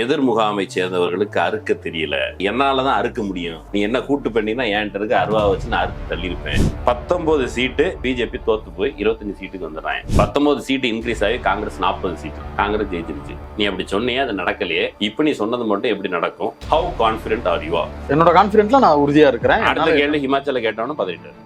எதிர் முகாமை சேர்ந்தவர்களுக்கு அறுக்க தெரியல, என்னாலதான் அறுக்க முடியும், நீ என்ன கூட்டு பண்ணினா என்கிட்ட இருக்க அருவா வச்சு நான் அறுத்து தள்ளியிருப்பேன். 19 சீட்டு பிஜேபி தோத்து போய் 25 சீட்டுக்கு வந்துடுறாங்க. 19 சீட்டு இன்க்ரீஸ் ஆகி காங்கிரஸ் 40 சீட்டு, காங்கிரஸ் ஜெயிச்சிருச்சு. நீ அப்படி சொன்னியே, அது நடக்கலையே. இப்ப நீ சொன்னது மட்டும் எப்படி நடக்கும்? How confident are you? என்னோட கான்பிடென்ட்ல நான் உறுதியா இருக்கிறேன். அடுத்த கேள்வி ஹிமாச்சல கேட்டவனும் பதறிட்டாரு.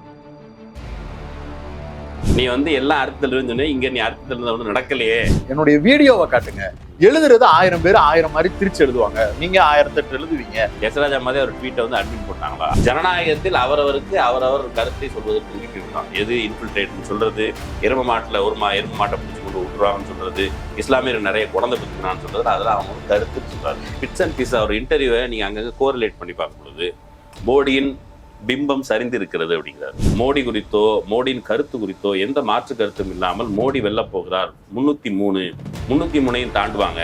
நீ எல்லா அர்த்தத்துல இருந்து இங்க நீ அர்த்தத்துல ஒண்ணு நடக்கலையே. என்னுடைய வீடியோவை காட்டுங்க. எழுதுறது 1000 பேர் 1000 மாதிரி திருச்சி எழுதுவாங்க, நீங்க 1008 எழுதுவீங்க. யசராஜா மாதிரி ஒரு ட்வீட்டை அட்மிட் போட்டாங்களா? ஜனநாயகத்தில் அவரவருக்கு அவரவர் கருத்தை சொல்வதற்கு உரிமை இருக்கான். எது இன்ஃபில்ட்ரேட்னு சொல்றது, எரும மாட்டுல எரும மாட்டை பிடிச்சி கொண்டு விட்டுருவாங்கன்னு சொல்றது, இஸ்லாமியர் நிறைய குழந்தை பிடிக்கிறான்னு சொல்றது, அதெல்லாம் அவங்க கருத்து சொல்றாரு. பிட்ஸ் அண்ட் பீஸ் ஒரு இன்டர்வியூவை நீங்க அங்கங்க கோரிலேட் பண்ணி பார்க்கும் பொழுது மோடியின் பிம்பம் சரிந்திருக்கிறது அப்படிங்கிறார். மோடி குறித்தோ மோடியின் கருத்து குறித்தோ எந்த மாற்று கருத்தும் இல்லாமல் மோடி வெல்ல போகிறார். 303 தாண்டுவாங்க,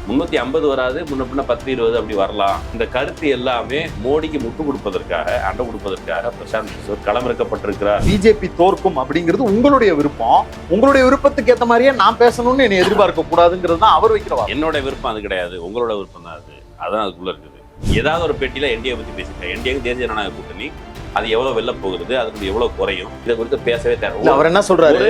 350 வராது, முன்ன பின்ன 10-20 அப்படி வரலாம். இந்த கருத்து எல்லாமே மோடிக்கு முட்டு கொடுப்பதற்காக, அண்டை கொடுப்பதற்காக பிரசாந்த் கிஷோர் களமிறக்கப்பட்டிருக்கிறார். பிஜேபி தோற்கும் அப்படிங்கிறது உங்களுடைய விருப்பம். உங்களுடைய விருப்பத்துக்கு ஏற்ற மாதிரியே நான் பேசணும்னு என்னை எதிர்பார்க்க கூடாதுங்கிறது தான் அவர் வைக்கிறவா. என்னோட விருப்பம் அது கிடையாது, உங்களோட விருப்பம் தான் அது. அதான் அதுக்குள்ள இருக்குது. ஏதாவது ஒரு பேட்டியில என்டிஏ பத்தி பேசிட்டேன். என்டிஏ தேசிய ஜனநாயக கூட்டணி அது எவ்வளவு வெல்ல போகிறது, அதுக்கு எவ்வளவு குறையும், இதை குறித்து பேசவே தேவை. அவர் என்ன சொல்றாரு?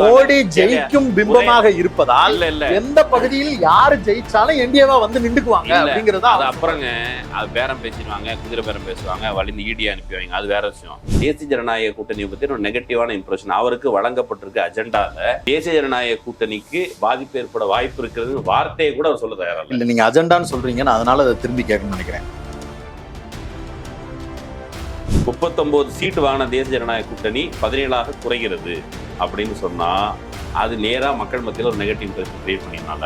மோடி ஜெயிக்கும் பிம்பமாக இருப்பதால் எந்த பகுதியில் யாரு ஜெயிச்சாலும் என்டிஏவா நின்றுக்குவாங்க அப்படிங்கறதா. அது அப்புறங்க அது பேரம் பேசிடுவாங்க, குதிரை பேரம் பேசுவாங்க, வலிந்து ஈடி அனுப்பிவாங்க, அது வேற விஷயம். தேசிய ஜனநாயக கூட்டணி பத்தி ஒரு நெகட்டிவான இம்ப்ரெஷன் அவருக்கு வழங்கப்பட்டிருக்க அஜெண்டால தேசிய ஜனநாயக கூட்டணிக்கு பாதிப்பு ஏற்பட வாய்ப்பு இருக்கிறது வார்த்தையை கூட அவர் சொல்ல தயாரா இல்ல. நீங்க அஜெண்டான்னு சொல்றீங்க, நான் அதனால அதை திரும்பி கேட்கணும்னு நினைக்கிறேன். 39 சீட்டு வாங்கின தேசிய ஜனநாயக கூட்டணி 17ஆக குறைகிறது அப்படின்னு சொன்னா அது நேரா மக்கள் மத்தியில் ஒரு நெகட்டிவ் இம்ப்ரெஷன் கிரியேட் பண்ணினால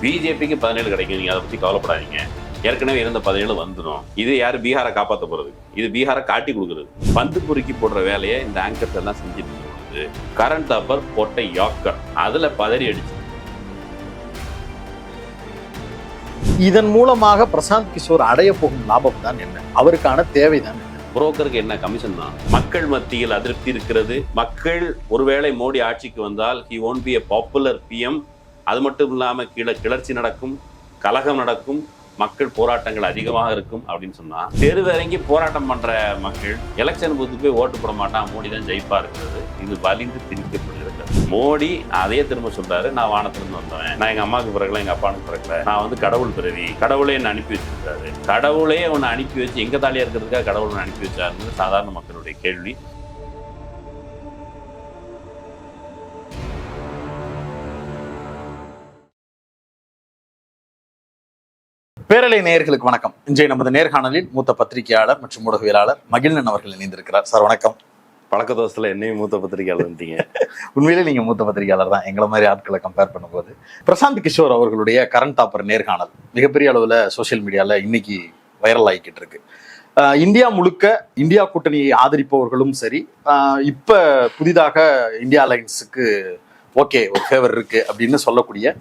பிஜேபிக்கு 17 கிடைக்கும். நீங்க அதை பத்தி கவலைப்படாதீங்க, ஏற்கனவே இருந்த 17 வந்துடும். இது யாரு பீகாரை காப்பாற்ற போறது? இது பீகாரை காட்டி கொடுக்குறது. பந்து பொறுக்கி போடுற வேலையை இந்த ஆங்கர்ஸ் எல்லாம் செஞ்சுட்டு இருக்குது. கரண்ட் அஃபர் போட்ட யாக்கர் அதுல பதறி அடிச்சு. இதன் மூலமாக பிரசாந்த் கிஷோர் அடைய போகும் லாபம் தான் என்ன? அவருக்கான தேவைதான் என்ன? புரோக்கருக்கு என்ன கமிஷன் தான். மக்கள் மத்தியில் அதிருப்தி இருக்கிறது. மக்கள் ஒருவேளை மோடி ஆட்சிக்கு வந்தால் he won't be a popular PM. அது மட்டும் இல்லாம கிளர்ச்சி நடக்கும், கலகம் நடக்கும், மக்கள் போராட்டங்கள் அதிகமாக இருக்கும் அப்படின்னு சொன்னா தெருவிறங்கி போராட்டம் பண்ற மக்கள் எலெக்ஷன் பூத்து போய் ஓட்டு போட மாட்டான், மோடி தான் ஜெயிப்பா இருக்கிறது. இது வலிந்து திணிக்கப்படுகிறது. மோடி அதையே திரும்ப சொல்றாரு, நான் வானத்திலிருந்து வந்தேன், நான் எங்க அம்மாவுக்கு பிறகுல எங்க அப்பாவுக்கு பிறகுல, நான் கடவுள் பிறவி, கடவுளே என்ன அனுப்பி வச்சிருக்காரு, கடவுளே உன்னை அனுப்பி வச்சு எங்க தாலியா இருக்கிறதுக்காக கடவுள் அனுப்பி வச்சாருன்னு சாதாரண மக்களுடைய கேள்வி. பேரலை நேயர்களுக்கு வணக்கம். இன்றைய நமது நேர்காணலில் மூத்த பத்திரிகையாளர் மற்றும் ஊடகவியலாளர் மகிழ்நன் அவர்கள் இணைந்திருக்கிறார். சார் வணக்கம். பழக்க தோசத்துல என்னையும் மூத்த பத்திரிகையாளர் இருந்தீங்க. உண்மையிலே நீங்க மூத்த பத்திரிகையாளர் தான், எங்களை மாதிரி ஆட்களை கம்பேர் பண்ணும்போது. பிரசாந்த் கிஷோர் அவர்களுடைய கரண்ட் டாப்பர் நேர்காணல் மிகப்பெரிய அளவுல சோசியல் மீடியால இன்னைக்கு வைரல் ஆகிக்கிட்டு இருக்கு. இந்தியா முழுக்க இந்தியா கூட்டணியை ஆதரிப்பவர்களும் சரி, இப்ப புதிதாக இந்தியா அலையன்ஸுக்கு ஓகே ஒரு ஃபேவர் இருக்கு அப்படின்னு சொல்லக்கூடிய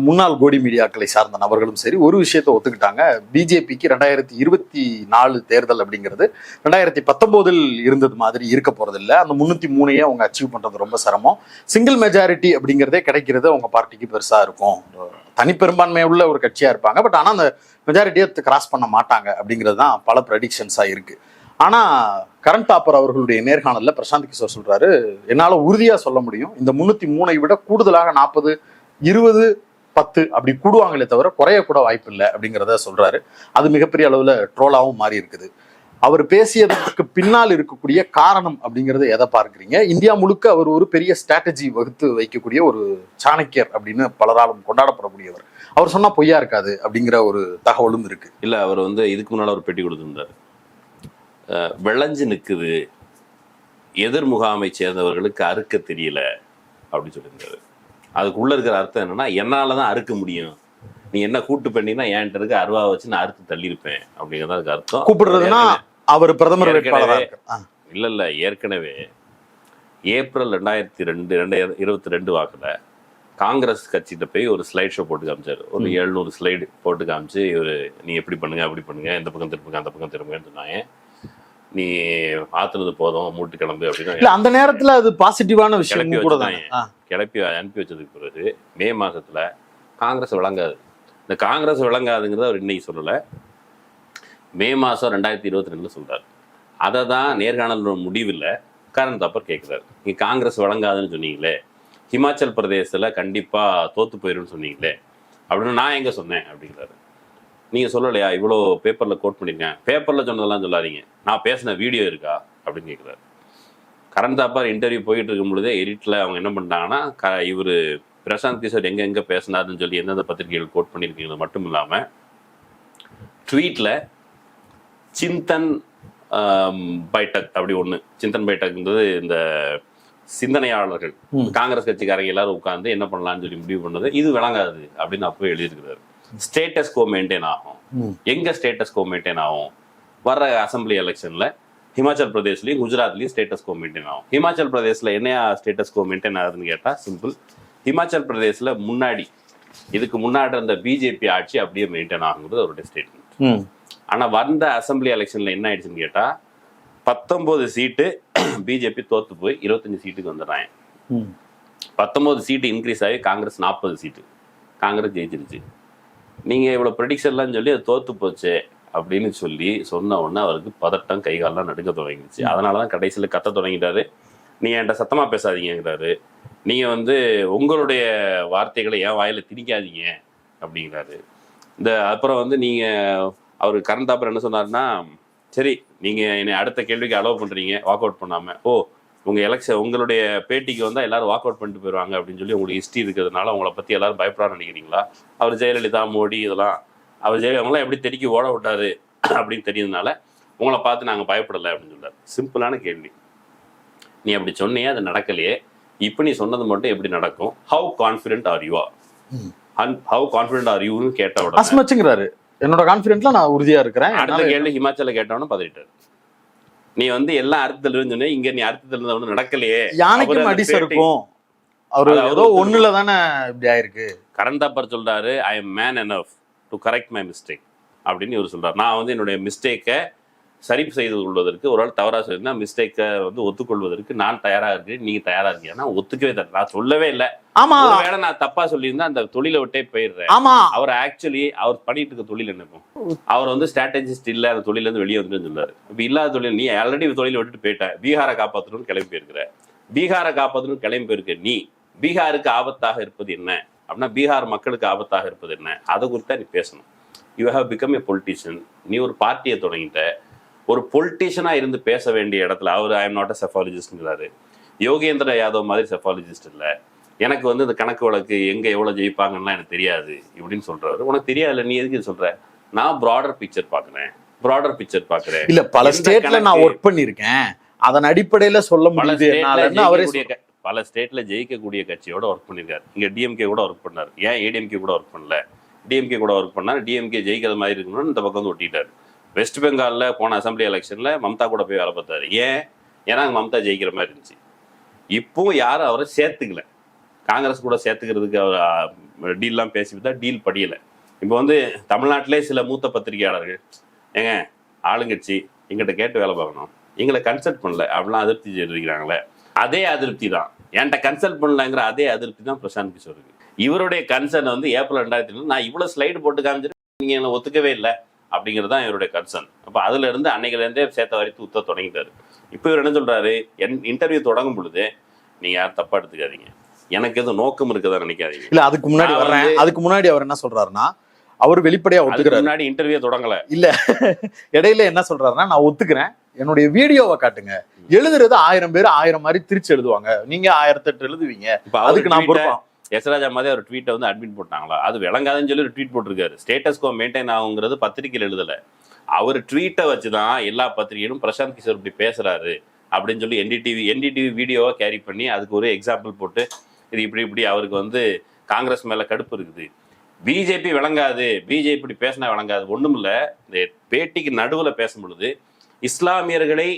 முன்னாள் கோடி மீடியாக்களை சார்ந்த நபர்களும் சரி ஒரு விஷயத்தை ஒத்துக்கிட்டாங்க. பிஜேபிக்கு 2024 தேர்தல் அப்படிங்கிறது 2019 இருந்தது மாதிரி இருக்க போறதில்லை. அந்த 303 அவங்க அச்சீவ் பண்றது ரொம்ப சிரமம். சிங்கிள் மெஜாரிட்டி அப்படிங்கிறதே கிடைக்கிறது அவங்க பார்ட்டிக்கு பெருசா இருக்கும். தனிப்பெரும்பான்மை உள்ள ஒரு கட்சியா இருப்பாங்க, பட் ஆனா அந்த மெஜாரிட்டியை கிராஸ் பண்ண மாட்டாங்க அப்படிங்கிறது தான் பல ப்ரெடிக்ஷன்ஸா இருக்கு. ஆனா கரண்ட் டாப்பர் அவர்களுடைய நேர்காணல்ல பிரசாந்த் கிஷோர் சொல்றாரு, என்னால உறுதியா சொல்ல முடியும், இந்த 303 விட கூடுதலாக 40, 20, 10 அப்படி கூடுவாங்களே தவிர குறையக்கூட வாய்ப்பு இல்லை அப்படிங்கிறத சொல்றாரு. அது மிகப்பெரிய அளவுல ட்ரோலாவும் மாறி இருக்குது. அவர் பேசியதற்கு பின்னால் இருக்கக்கூடிய காரணம் அப்படிங்கறத எதை பார்க்குறீங்க? இந்தியா முழுக்க அவர் ஒரு பெரிய ஸ்ட்ராட்டஜி வகுத்து வைக்கக்கூடிய ஒரு சாணக்கியர் அப்படின்னு பலராலும் கொண்டாடப்படக்கூடியவர். அவர் சொன்னா பொய்யா இருக்காது அப்படிங்கிற ஒரு தகவலும் இருக்கு. இல்ல, அவர் இதுக்கு முன்னால ஒரு பெட்டி கொடுத்திருந்தாரு. விளைஞ்சு நிற்குது, எதிர் முகாமை சேர்ந்தவர்களுக்கு அறுக்க தெரியல அப்படின்னு சொல்லியிருந்தாரு. அதுக்குள்ள இருக்கிற அர்த்தம் என்னன்னா, என்னாலதான் அறுக்க முடியும், நீ என்ன கூட்டு பண்ணினா என்கிட்ட இருக்க அருவா வச்சு நான் அறுத்து தள்ளியிருப்பேன் அப்படிங்கிறத அதுக்கு அர்த்தம். கூப்பிடுறதுன்னா அவர் பிரதமர் இல்ல ஏற்கனவே ஏப்ரல் 2022 வாக்குல காங்கிரஸ் கட்சிகிட்ட போய் ஒரு ஸ்லைட் ஷோ போட்டு காமிச்சாரு. ஒரு 700 ஸ்லைடு போட்டு காமிச்சு, இவரு நீ எப்படி பண்ணுங்க அப்படி பண்ணுங்க, இந்த பக்கம் திருப்புங்க அந்த பக்கம் திரும்புங்கன்னு சொன்னாங்க. நீ ஆத்துனது போதும், மூட்டு கிளம்பு அப்படின்னு. அந்த நேரத்துல அது பாசிட்டிவான விஷயம் கூட தான். கிளப்பி அனுப்பி வச்சதுக்கு பிறகு மே மாசத்துல காங்கிரஸ் விளங்காது, இந்த காங்கிரஸ் விளங்காதுங்கிறத அவர் இன்னைக்கு சொல்லலை, மே மாதம் 2022 சொல்கிறார். அதை தான் நேர்காணல் முடிவில் கரண் தாப்பர் கேட்குறாரு. நீங்கள் காங்கிரஸ் வழங்காதுன்னு சொன்னீங்களே, ஹிமாச்சல் பிரதேசத்தில் கண்டிப்பாக தோற்று போயிடும்னு சொன்னீங்களே, அப்படின்னு நான் எங்கே சொன்னேன் அப்படிங்கிறாரு. நீங்கள் சொல்லலையா, இவ்வளோ பேப்பரில் கோட் பண்ணியிருக்கேன், பேப்பரில் சொன்னதெல்லாம் சொல்லாதீங்க, நான் பேசின வீடியோ இருக்கா அப்படின்னு கேட்குறாரு. கரண் தாப்பர் இன்டர்வியூ போயிட்டு இருக்கும் பொழுதே எடிட்டில் அவங்க என்ன பண்ணிட்டாங்கன்னா, இவர் பிரசாந்த் கிஷோர் எங்கே பேசினாருன்னு சொல்லி எந்தெந்த பத்திரிகைகள் கோட் பண்ணியிருக்கீங்கிறது மட்டும் இல்லாமல் ட்வீட்டில் சிந்தன் பைட்டக் அப்படி ஒன்று, சிந்தன் பைட்டக்ன்றது இந்த சிந்தனையாளர்கள் காங்கிரஸ் கட்சிக்காரங்க எல்லாரும் உட்காந்து என்ன பண்ணலாம்னு சொல்லி முடிவு பண்ணது, இது விளங்காது அப்படின்னு அப்போ எழுதியிருக்கிறாரு. ஸ்டேட்டஸ் கோ மெயின்டைன் ஆகும். எங்க ஸ்டேட்டஸ் கோ மெயின்டைன் ஆகும்? வர்ற அசம்பிளி எலெக்ஷன்ல ஹிமாச்சல் பிரதேஷ்லயும் குஜராத்லயும் ஸ்டேட்டஸ் கோ மெயின்டைன் ஆகும். ஹிமாச்சல் பிரதேஷ்ல என்னையா ஸ்டேட்டஸ் கோ மெயின்டைன் ஆகுதுன்னு கேட்டா சிம்பிள், ஹிமாச்சல் பிரதேஷ்ல இதுக்கு முன்னாடி இருந்த பிஜேபி ஆட்சி அப்படியே மெயின்டைன் ஆகுங்கிறது அவருடைய ஸ்டேட்மெண்ட். ஆனா வந்த அசம்பிளி எலெக்ஷன்ல என்ன ஆயிடுச்சுன்னு கேட்டா 19 சீட்டு பிஜேபி தோத்து போய் 25 சீட்டுக்கு வந்துடுறாங்க. 19 சீட்டு இன்க்ரீஸ் ஆகி காங்கிரஸ் 40 சீட்டு, காங்கிரஸ் ஜெயிச்சிருச்சு. நீங்க இவ்வளவு ப்ரெடிக்ஷன்லாம் சொல்லி அது தோத்து போச்சு அப்படின்னு சொல்லி சொன்ன உடனே அவருக்கு பதட்டம், கைகாலெல்லாம் நடுக்க தொடங்கிடுச்சு. அதனாலதான் கடைசியில் கத்த தொடங்கிட்டாரு. நீங்க என்கிட்ட சத்தமா பேசாதீங்கிறாரு, நீங்க உங்களுடைய வார்த்தைகளை என் வாயில திணிக்காதீங்க அப்படிங்கிறாரு. அப்புறம் நீங்க அவர் கரண் தாப்பர் என்ன சொன்னாருன்னா, சரி நீங்க என்னை அடுத்த கேள்விக்கு அலோவ் பண்றீங்க வாக் அவுட் பண்ணாம, உங்களுடைய பேட்டிக்கு வந்தா எல்லாரும் வாக் அவுட் பண்ணிட்டு போயிடுவாங்க அப்படின்னு சொல்லி உங்களுக்கு ஹிஸ்ட்ரி இருக்கிறதுனால உங்களை பத்தி எல்லாரும் பயப்படான்னு நினைக்கிறீங்களா? அவர் ஜெயலலிதா, மோடி இதெல்லாம் அவங்களாம் எப்படி தெறிக்கி ஓட விட்டாரு அப்படின்னு தெரியுதுனால உங்களை பார்த்து நாங்கள் பயப்படலை அப்படின்னு சொல்றாரு. சிம்பிளான கேள்வி, நீ அப்படி சொன்னியே அது நடக்கலையே, இப்போ நீ சொன்னது மட்டும் எப்படி நடக்கும்? How confident are you? How confident are யூன்னு கேட்ட உடனே என்னோட கான்ஃபிடென்ட்ல நான் உறுதியா இருக்கிறேன். அடுத்த கேள்வி ஹிமாச்சல கேட்டவனு பதறிட்டாரு. நீ எல்லாம் அர்த்தத்துல சொன்ன, இங்க நீ அர்த்தத்துல ஒண்ணு நடக்கலையே, யானைக்கும் அடிச இருக்கும். அவரு ஏதோ ஒண்ணுல தானே இப்படி ஆயிருக்கு. கரண் தாப்பர் சொல்றாரு, I am man enough to correct my mistake அப்படின்னு இவர் சொல்றாரு. நான் என்னுடைய மிஸ்டேக்கை சரி செய்து கொள்வதற்கு, ஒரு ஆள் தவறா சொல்லியிருந்தா மிஸ்டேக்கை ஒத்துக்கொள்வதற்கு நான் தயாரா இருக்கேன், நீங்க தயாரா இருக்கீங்கன்னா ஒத்துக்கவே தரேன். நான் சொல்லவே இல்லை. ஆமா, வேலை நான் தப்பா சொல்லியிருந்தா அந்த தொழிலை விட்டே போயிடுறேன். ஆமா, அவர் ஆக்சுவலி அவர் பண்ணிட்டு இருக்க தொழில் என்னப்போ, அவர் ஸ்ட்ராட்டஜிஸ்ட் இல்ல, அந்த தொழில இருந்து வெளியே வந்து சொல்லாரு. இப்ப இல்லாத தொழில், நீ ஆல்ரெடி தொழிலை விட்டுட்டு போயிட்ட, பீகாரை காப்பாற்றணும்னு கிளம்பி போயிருக்கிற, பீகாரை காப்பாற்றணும்னு கிளம்பி போயிருக்க நீ, பீகாருக்கு ஆபத்தாக இருப்பது என்ன அப்படின்னா, பீகார் மக்களுக்கு ஆபத்தாக இருப்பது என்ன, அதை குறித்தா நீ பேசணும். You have become a politician. நீ ஒரு பார்ட்டியை தொடங்கிட்ட, ஒரு பொலிட்டீஷியனா இருந்து பேச வேண்டிய இடத்துல அவர் ஐ எம் நாட் அ செஃபாலஜிஸ்ட்ங்கிறாரு. யோகேந்திர யாதவ் மாதிரி செஃபாலஜிஸ்ட் இல்லை. எனக்கு இந்த கணக்கு வழக்கு எங்க எவ்வளவு ஜெயிப்பாங்கன்னா எனக்கு தெரியாது இப்படின்னு சொல்றாரு. உனக்கு தெரியாது, நீ எதுக்கு சொல்ற? நான் ப்ராடர் பிக்சர் பாக்குறேன். இல்ல, பல ஸ்டேட்ல நான் ஒர்க் பண்ணிருக்கேன், அதன் அடிப்படையில சொல்ல முடியாது. பல ஸ்டேட்ல ஜெயிக்கக்கூடிய கட்சியோட ஒர்க் பண்ணிருக்காரு. இங்க டிஎம்கே கூட ஒர்க் பண்ணாரு. ஏன் ஏடிஎம்கே கூட ஒர்க் பண்ணல? டிஎம்கே கூட ஒர்க் பண்ணாரு. டிஎம்கே ஜெயிக்கிற மாதிரி இருக்கணும்னு இந்த பக்கம் ஒட்டிட்டாரு. வெஸ்ட் பெங்கால்ல போன அசம்பிளி எலெக்ஷன்ல மம்தா கூட போய் வேலை பார்த்தாரு. ஏன்னா மம்தா ஜெயிக்கிற மாதிரி இருந்துச்சு. இப்போ யாரும் அவரை சேர்த்துக்கல, காங்கிரஸ் கூட சேர்த்துக்கிறதுக்கு அவர் டீல்லாம் பேசிவிட்டா டீல் படியலை. இப்போ தமிழ்நாட்டிலே சில மூத்த பத்திரிகையாளர்கள், ஏங்க ஆளுங்கட்சி எங்கிட்ட கேட்டு வேலை பார்க்கணும், எங்களை கன்சல்ட் பண்ணல அப்படிலாம் அதிருப்தி செய்திருக்கிறாங்களே, அதே அதிருப்தி தான் என்கிட்ட கன்சல்ட் பண்ணலங்கிற அதே அதிருப்தி தான் பிரசாந்த் கிஷோருக்கு. இவருடைய கன்சர்ன் ஏப்ரல் 2002 நான் இவ்வளவு ஸ்லைடு போட்டு காமிச்சிட்டு நீங்க என்ன ஒத்துக்கவே இல்லை அப்படிங்கிறது தான் இவருடைய கன்சர்ன். அப்போ அதுல இருந்து அன்னைக்குலேருந்தே சேர்த்த வரைக்கும் ஊத்த தொடங்கிட்டாரு. இப்போ இவர் என்ன சொல்றாரு, இன்டர்வியூ தொடங்கும் பொழுது நீங்க யாரும் தப்பா எடுத்துக்காதீங்க, எனக்கு எதுவும் நோக்கம் இருக்குதா நினைக்காதீங்க. இல்ல, அதுக்கு முன்னாடி அவர் என்ன சொல்றாருன்னா, அவர் வெளிப்படையா ஒத்துக்கிறாரு. முன்னாடி இன்டர்வியூ தொடங்கல, இல்ல இடையில என்ன சொல்றாருன்னா, நான் ஒத்துக்கிறேன், என்னுடைய வீடியோவை காட்டுங்க, எழுதுறது 1000 பேர் 1000 மாதிரி திருச்சி எழுதுவாங்க, நீங்க 1008 எழுதுவீங்க, அதுக்கு நான் பொறுப்பேன். யசராஜா மாதிரி ஒரு ட்வீட்டை அட்மிட் போட்டாங்களா, அது விளங்காதுன்னு சொல்லி ஒரு ட்வீட் போட்டிருக்காரு. ஸ்டேட்டஸ் கோ மெயின்டைன் ஆகுங்கிறது பத்திரிகையில் எழுதலை, அவர் ட்வீட்டை வச்சுதான் எல்லா பத்திரிகையும் பிரசாந்த் கிஷோர் இப்படி பேசுறாரு அப்படின்னு சொல்லி என்டிடிவி வீடியோவை கேரி பண்ணி அதுக்கு ஒரு எக்ஸாம்பிள் போட்டு, இது இப்படி அவருக்கு காங்கிரஸ் மேல கடுப்பு இருக்குது, பிஜேபி விளங்காது, பிஜேபி இப்படி பேசினா விளங்காது. ஒண்ணும் இல்ல, இந்த பேட்டிக்கு நடுவுல பேசும் பொழுது இஸ்லாமியர்களை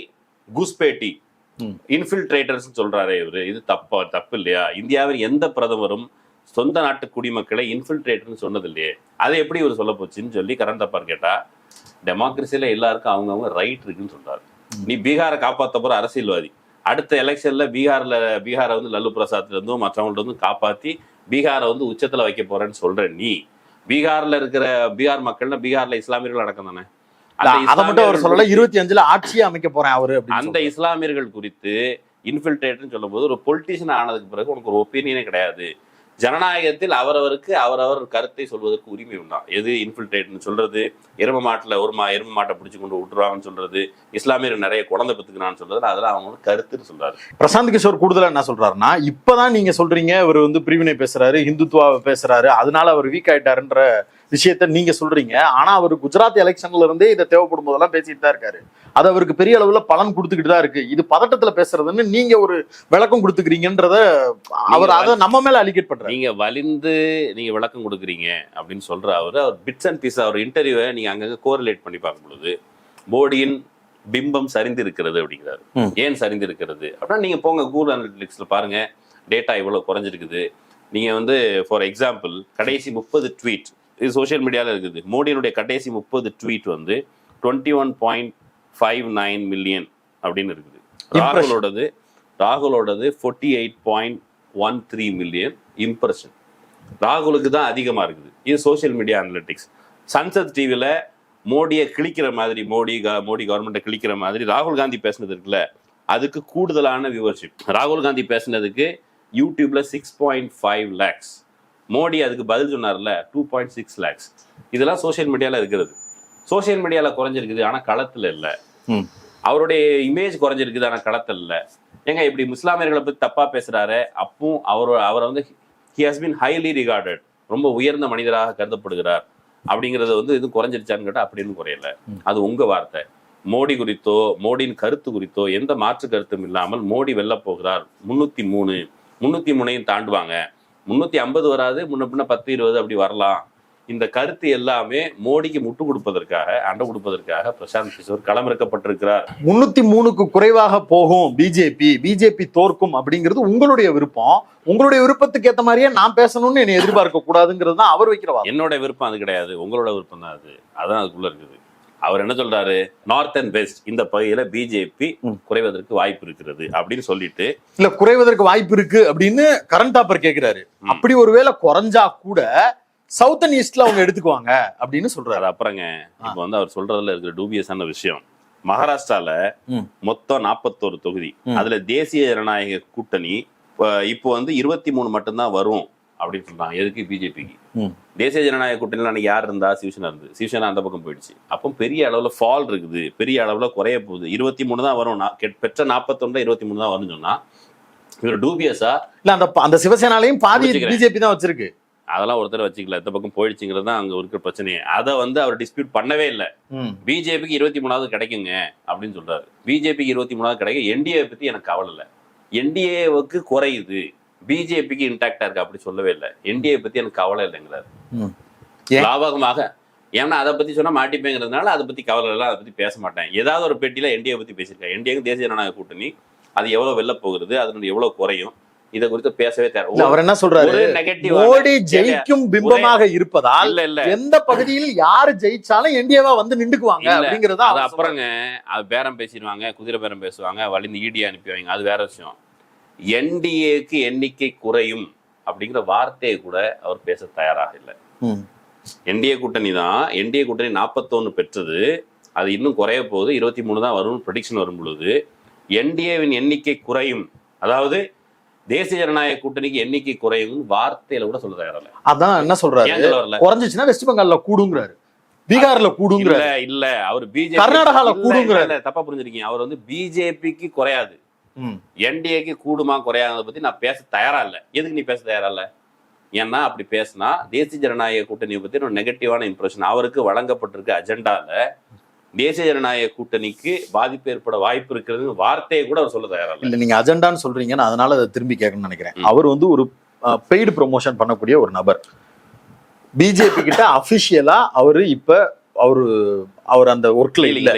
குஸ்பேட்டி இன்ஃபில்ட்ரேட்டர்ஸ் சொல்றாரு இவரு. இது தப்பு இல்லையா? இந்தியாவில் எந்த பிரதமரும் சொந்த நாட்டு குடிமக்களை இன்ஃபில்ட்ரேட்டர்னு சொன்னது இல்லையே, அதை எப்படி இவர் சொல்ல போச்சுன்னு சொல்லி கரண் தாப்பர் கேட்டா, டெமோக்ரஸியில எல்லாருக்கும் அவங்கவுங்க ரைட் இருக்குன்னு சொல்றாரு. நீ பீகாரை காப்பாற்ற போற அரசியல்வாதி, அடுத்த எலெக்ஷன்ல பீகாரை லல்லு பிரசாத்ல இருந்தும் மற்றவங்கள்ட்ட காப்பாத்தி பீகாரை உச்சத்துல வைக்க போறேன்னு சொல்ற நீ, பீகார்ல இருக்கிற பீகார் மக்கள்னா பீகார்ல இஸ்லாமியர்கள் அடக்கம் தானே. அதை மட்டும் அவர் சொல்லல, 25 ஆட்சியை அமைக்க போறேன் அவரு. அந்த இஸ்லாமியர்கள் குறித்து இன்ஃபில்ட்ரேட்னு சொல்லும் போது ஒரு பொலிட்டீஷியன் ஆனதுக்கு பிறகு உனக்கு ஒரு ஒப்பீனியனே கிடையாது. ஜனநாயகத்தில் அவரவருக்கு அவரவர் கருத்தை சொல்வதற்கு உரிமை உண்டாம். எது இன்ஃபில்ட்ரேட்னு சொல்றது, எரும மாட்டில் எரும மாட்டை பிடிச்சி கொண்டு விட்டுருவாங்கன்னு சொல்றது, இஸ்லாமியர் நிறைய குழந்தை பெற்றுக்கிறான்னு சொல்றது, அதெல்லாம் அவங்க கருத்துன்னு சொல்றாரு. பிரசாந்த் கிஷோர் கூடுதலா என்ன சொல்றாருன்னா, இப்பதான் நீங்க சொல்றீங்க இவர் வந்து பிரிவினை பேசுறாரு, இந்துத்துவா பேசுறாரு, அதனால அவர் வீக் ஆயிட்டாருன்ற விஷயத்த நீங்க சொல்றீங்க. ஆனா அவர் குஜராத் எலெக்ஷன்ல இருந்தே இதை தேவைப்படும் போதெல்லாம் பேசிட்டு தான் இருக்காரு. அது அவருக்கு பெரிய அளவுல பலன் கொடுத்துக்கிட்டு தான் இருக்கு. இது பதட்டத்துல பேசுறதுன்னு நீங்க ஒரு விளக்கம் கொடுத்துக்கிறீங்கன்றத அவர் அதை நம்ம மேல அலிகேட் பண்றாரு. நீங்க வலிந்து நீங்க விளக்கம் கொடுக்குறீங்க அப்படின்னு சொல்ற அவர் பிட்ஸ் அண்ட் பீஸ் அவர் இன்டர்வியூவை நீங்க அங்கங்க கோரிலேட் பண்ணி பார்க்கும் பொழுது மோடியின் பிம்பம் சரிந்து இருக்கிறது அப்படிங்கிறாரு. ஏன் சரிந்து இருக்கிறது அப்படின்னா நீங்க போங்க கூகுள் அனலிட்டிக்ஸ்ல பாருங்க, டேட்டா இவ்வளவு குறைஞ்சிருக்குது. நீங்க வந்து ஃபார் எக்ஸாம்பிள் கடைசி 30 ட்வீட் இது சோசியல் மீடியாவில் இருக்குது. மோடியினுடைய கடைசி 30 ட்வீட் வந்து 21.59 மில்லியன் அப்படின்னு இருக்குது. ராகுலோடது 48.13 மில்லியன் இம்ப்ரெஷன். ராகுலுக்கு தான் அதிகமாக இருக்குது. இது சோசியல் மீடியா அனலிட்டிக்ஸ். சன்சத் டிவியில் மோடியை கிழிக்கிற மாதிரி மோடி கவர்மெண்ட்டை கிழிக்கிற மாதிரி ராகுல் காந்தி பேசுனது இருக்குல்ல, அதுக்கு கூடுதலான வியூவர்ஷிப். ராகுல் காந்தி பேசுனதுக்கு யூடியூப்ல 6.5 lakhs. மோடி அதுக்கு பதில் சொன்னார்ல 2.6 lakhs. இதெல்லாம் சோசியல் மீடியாவில் இருக்கிறது. சோசியல் மீடியாவில் குறைஞ்சிருக்குது, ஆனால் களத்தில் இல்லை. அவருடைய இமேஜ் குறைஞ்சிருக்குது, ஆனால் களத்தில் இல்லை. ஏங்க இப்படி இஸ்லாமியர்களை பற்றி தப்பாக பேசுகிறாரு, அப்பவும் அவரை வந்து he has been highly rewarded, ரொம்ப உயர்ந்த மனிதராக கருதப்படுகிறார் அப்படிங்கிறது வந்து இது குறைஞ்சிருச்சான்னு கேட்டால் அப்படின்னு குறையல. அது உங்கள் வார்த்தை. மோடி குறித்தோ மோடியின் கருத்து குறித்தோ எந்த மாற்று கருத்தும் இல்லாமல் மோடி வெல்ல போகிறார். 303 தாண்டுவாங்க, 350 வராது, முன்ன பின்ன 10-20 அப்படி வரலாம். இந்த கருத்து எல்லாமே மோடிக்கு முட்டு கொடுப்பதற்காக, அண்டை கொடுப்பதற்காக பிரசாந்த் கிஷோர் களமிறக்கப்பட்டிருக்கிறார். 303க்கு குறைவாக போகும் பிஜேபி தோற்கும் அப்படிங்கிறது உங்களுடைய விருப்பம். உங்களுடைய விருப்பத்துக்கு ஏற்ற மாதிரியே நான் பேசணும்னு என்னை எதிர்பார்க்க கூடாதுங்கிறது தான் அவர் வைக்கிறவா. என்னோட விருப்பம் அது கிடையாது, உங்களோட விருப்பம் தான் அது. அதான் அதுக்குள்ள இருக்குது. அவர் என்ன சொல்றாரு, நார்த் அண்ட் வெஸ்ட் இந்த பகுதியில பிஜேபி குறைவதற்கு வாய்ப்பு இருக்கிறது அப்படின்னு சொல்லிட்டு, இல்ல குறைவதற்கு வாய்ப்பு இருக்கு அப்படின்னு கரண்ட் டாப்பர் கேக்குறாரு. அப்படி ஒருவேளை குறைஞ்சா கூட சவுத் அண்ட் ஈஸ்ட்ல அவங்க எடுத்துக்குவாங்க அப்படின்னு சொல்றாரு. அப்புறங்க இப்ப வந்து அவர் சொல்றதுல இருக்கிற டூபியஸான விஷயம், மகாராஷ்டிரால மொத்தம் 41 தொகுதி, அதுல தேசிய ஜனநாயக கூட்டணி இப்போ வந்து 23 மட்டும்தான் வரும் அப்படின்னு சொல்றாங்க. எதுக்கு? பிஜேபிக்கு. தேசிய ஜனநாயக கூட்டணியில் அன்னைக்கு யார் இருந்தா? சிவசேனா இருந்து. சிவசேனா அந்த பக்கம் போயிடுச்சு. அப்போ பெரிய அளவுல ஃபால் இருக்குது, பெரிய அளவுல குறைய போகுது. 23 தான் வரும், பெற்ற 41 23 தான் வரும்னு சொன்னா இவர் டூபியஸா இல்ல அந்த சிவசேனாலையும் பாதி பிஜேபி தான் வச்சிருக்கு. அதெல்லாம் ஒருத்தர் வச்சுக்கல, இந்த பக்கம் போயிடுச்சுங்கிறது தான் அங்க இருக்கிற பிரச்சனையே. அதை வந்து அவர் டிஸ்பியூட் பண்ணவே இல்லை. பிஜேபிக்கு 23வது கிடைக்குங்க அப்படின்னு சொல்றாரு. பிஜேபிக்கு 23வது கிடைக்கும். என்டிஏ பத்தி எனக்கு கவலை இல்லை. என்டிஏவுக்கு குறையுது, பிஜேபிக்கு இன்டாக்டா இருக்கு அப்படி சொல்லவே இல்லை. என்டிஏ பத்தி எனக்கு கவலை இல்லைங்கிறாரு லாபகமாக. ஏன்னா அதை பத்தி சொன்னா மாட்டிப்பேங்கிறதுனால அதை பத்தி கவலை இல்லை, அதை பத்தி பேச மாட்டேன். ஏதாவது ஒரு பேட்டியில என்டிஏ பத்தி பேசியிருக்கேன். என்டிஏக்கு தேசிய ஜனநாயக கூட்டணி அது எவ்வளவு வெல்ல போகிறது, அதனுடைய எவ்வளவு குறையும், இதை குறித்து பேசவே தேவை. அவர் என்ன சொல்றாரு, மோடி ஜெயிக்கும் பிம்பமாக இருப்பதால் எந்த பகுதியில் யாரு ஜெயிச்சாலும் என்டிஏவா வந்து நின்றுக்குவாங்க அப்படிங்கறத. அது அப்புறங்க அது பேரம் பேசிடுவாங்க, குதிரை பேரம் பேசுவாங்க, வலிந்து ஈடி அனுப்பிவாங்க, அது வேற விஷயம். என்டிஏக்கு எண்ணிக்கை குறையும் அப்படிங்கிற வார்த்தையை கூட அவர் பேச தயாராக இல்லை. என்டிஏ கூட்டணி தான், என்டிஏ கூட்டணி 41 பெற்றது, அது இன்னும் குறைய போகுது, 23 தான் வரும் ப்ரெடிக்ஷன் வரும் பொழுது என்டிஏவின் எண்ணிக்கை குறையும், அதாவது தேசிய ஜனநாயக கூட்டணிக்கு எண்ணிக்கை குறையும் வார்த்தையில கூட சொல்ல தயாரில்ல. அதான் என்ன சொல்றாரு, குறைஞ்சிச்சுன்னா வெஸ்ட் பெங்கால்ல கூடுங்கிறாரு, பீகார்ல கூடுங்கிறாரு. இல்ல அவர் பிஜேபி கர்நாடகால கூடுங்கிறாரு. தப்பா புரிஞ்சிருக்கீங்க. அவர் வந்து பிஜேபிக்கு குறையாது, என்டிஏக்கு கூடுமா குறையாத பத்தி நான் பேச தயாரா இல்ல. எதுக்கு நீ பேச தயாரா இல்ல? ஏன்னா அப்படி பேசினா தேசிய ஜனநாயக கூட்டணியை பத்தி ஒரு நெகட்டிவான இம்ப்ரெஷன் அவருக்கு வழங்கப்பட்டிருக்க அஜெண்டால தேசிய ஜனநாயக கூட்டணிக்கு பாதிப்பு ஏற்பட வாய்ப்பு இருக்கிறது வார்த்தையை கூட அவர் சொல்ல தயாரா இல்ல. நீங்க அஜெண்டான்னு சொல்றீங்க, நான் அதனால அதை திரும்பி கேட்கணும்னு நினைக்கிறேன். அவர் வந்து ஒரு பெய்டு ப்ரொமோஷன் பண்ணக்கூடிய ஒரு நபர். பிஜேபி கிட்ட அபிஷியலா அவரு இப்ப அவர் அந்த ஒர்க்ல இல்ல